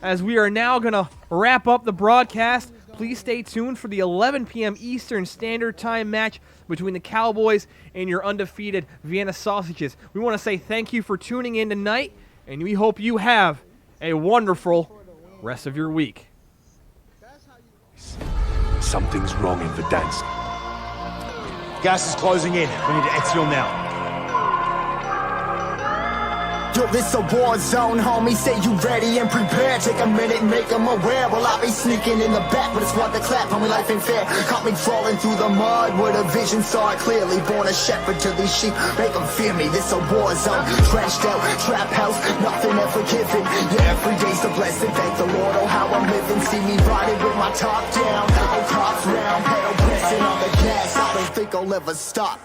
as we are now going to wrap up the broadcast. Please stay tuned for the 11 p.m. Eastern Standard Time match between the Cowboys and your undefeated Vienna Sausages. We want to say thank you for tuning in tonight, and we hope you have a wonderful rest of your week. Something's wrong in Verdansk. Gas is closing in. We need to exfil now. Yo, this a war zone, homie. Say you ready and prepared. Take a minute and make them aware. Well, I be sneaking in the back, but it's what the clap. Homie, life ain't fair. Caught me crawling through the mud with a vision, saw it clearly. Born a shepherd to these sheep, make them fear me. This a war zone, trashed out, trap house, nothing ever given. Yeah, every day's a blessing. Thank the Lord, oh how I'm living. See me riding with my top down, oh cops round, pedal pressing on the gas. I don't think I'll ever stop.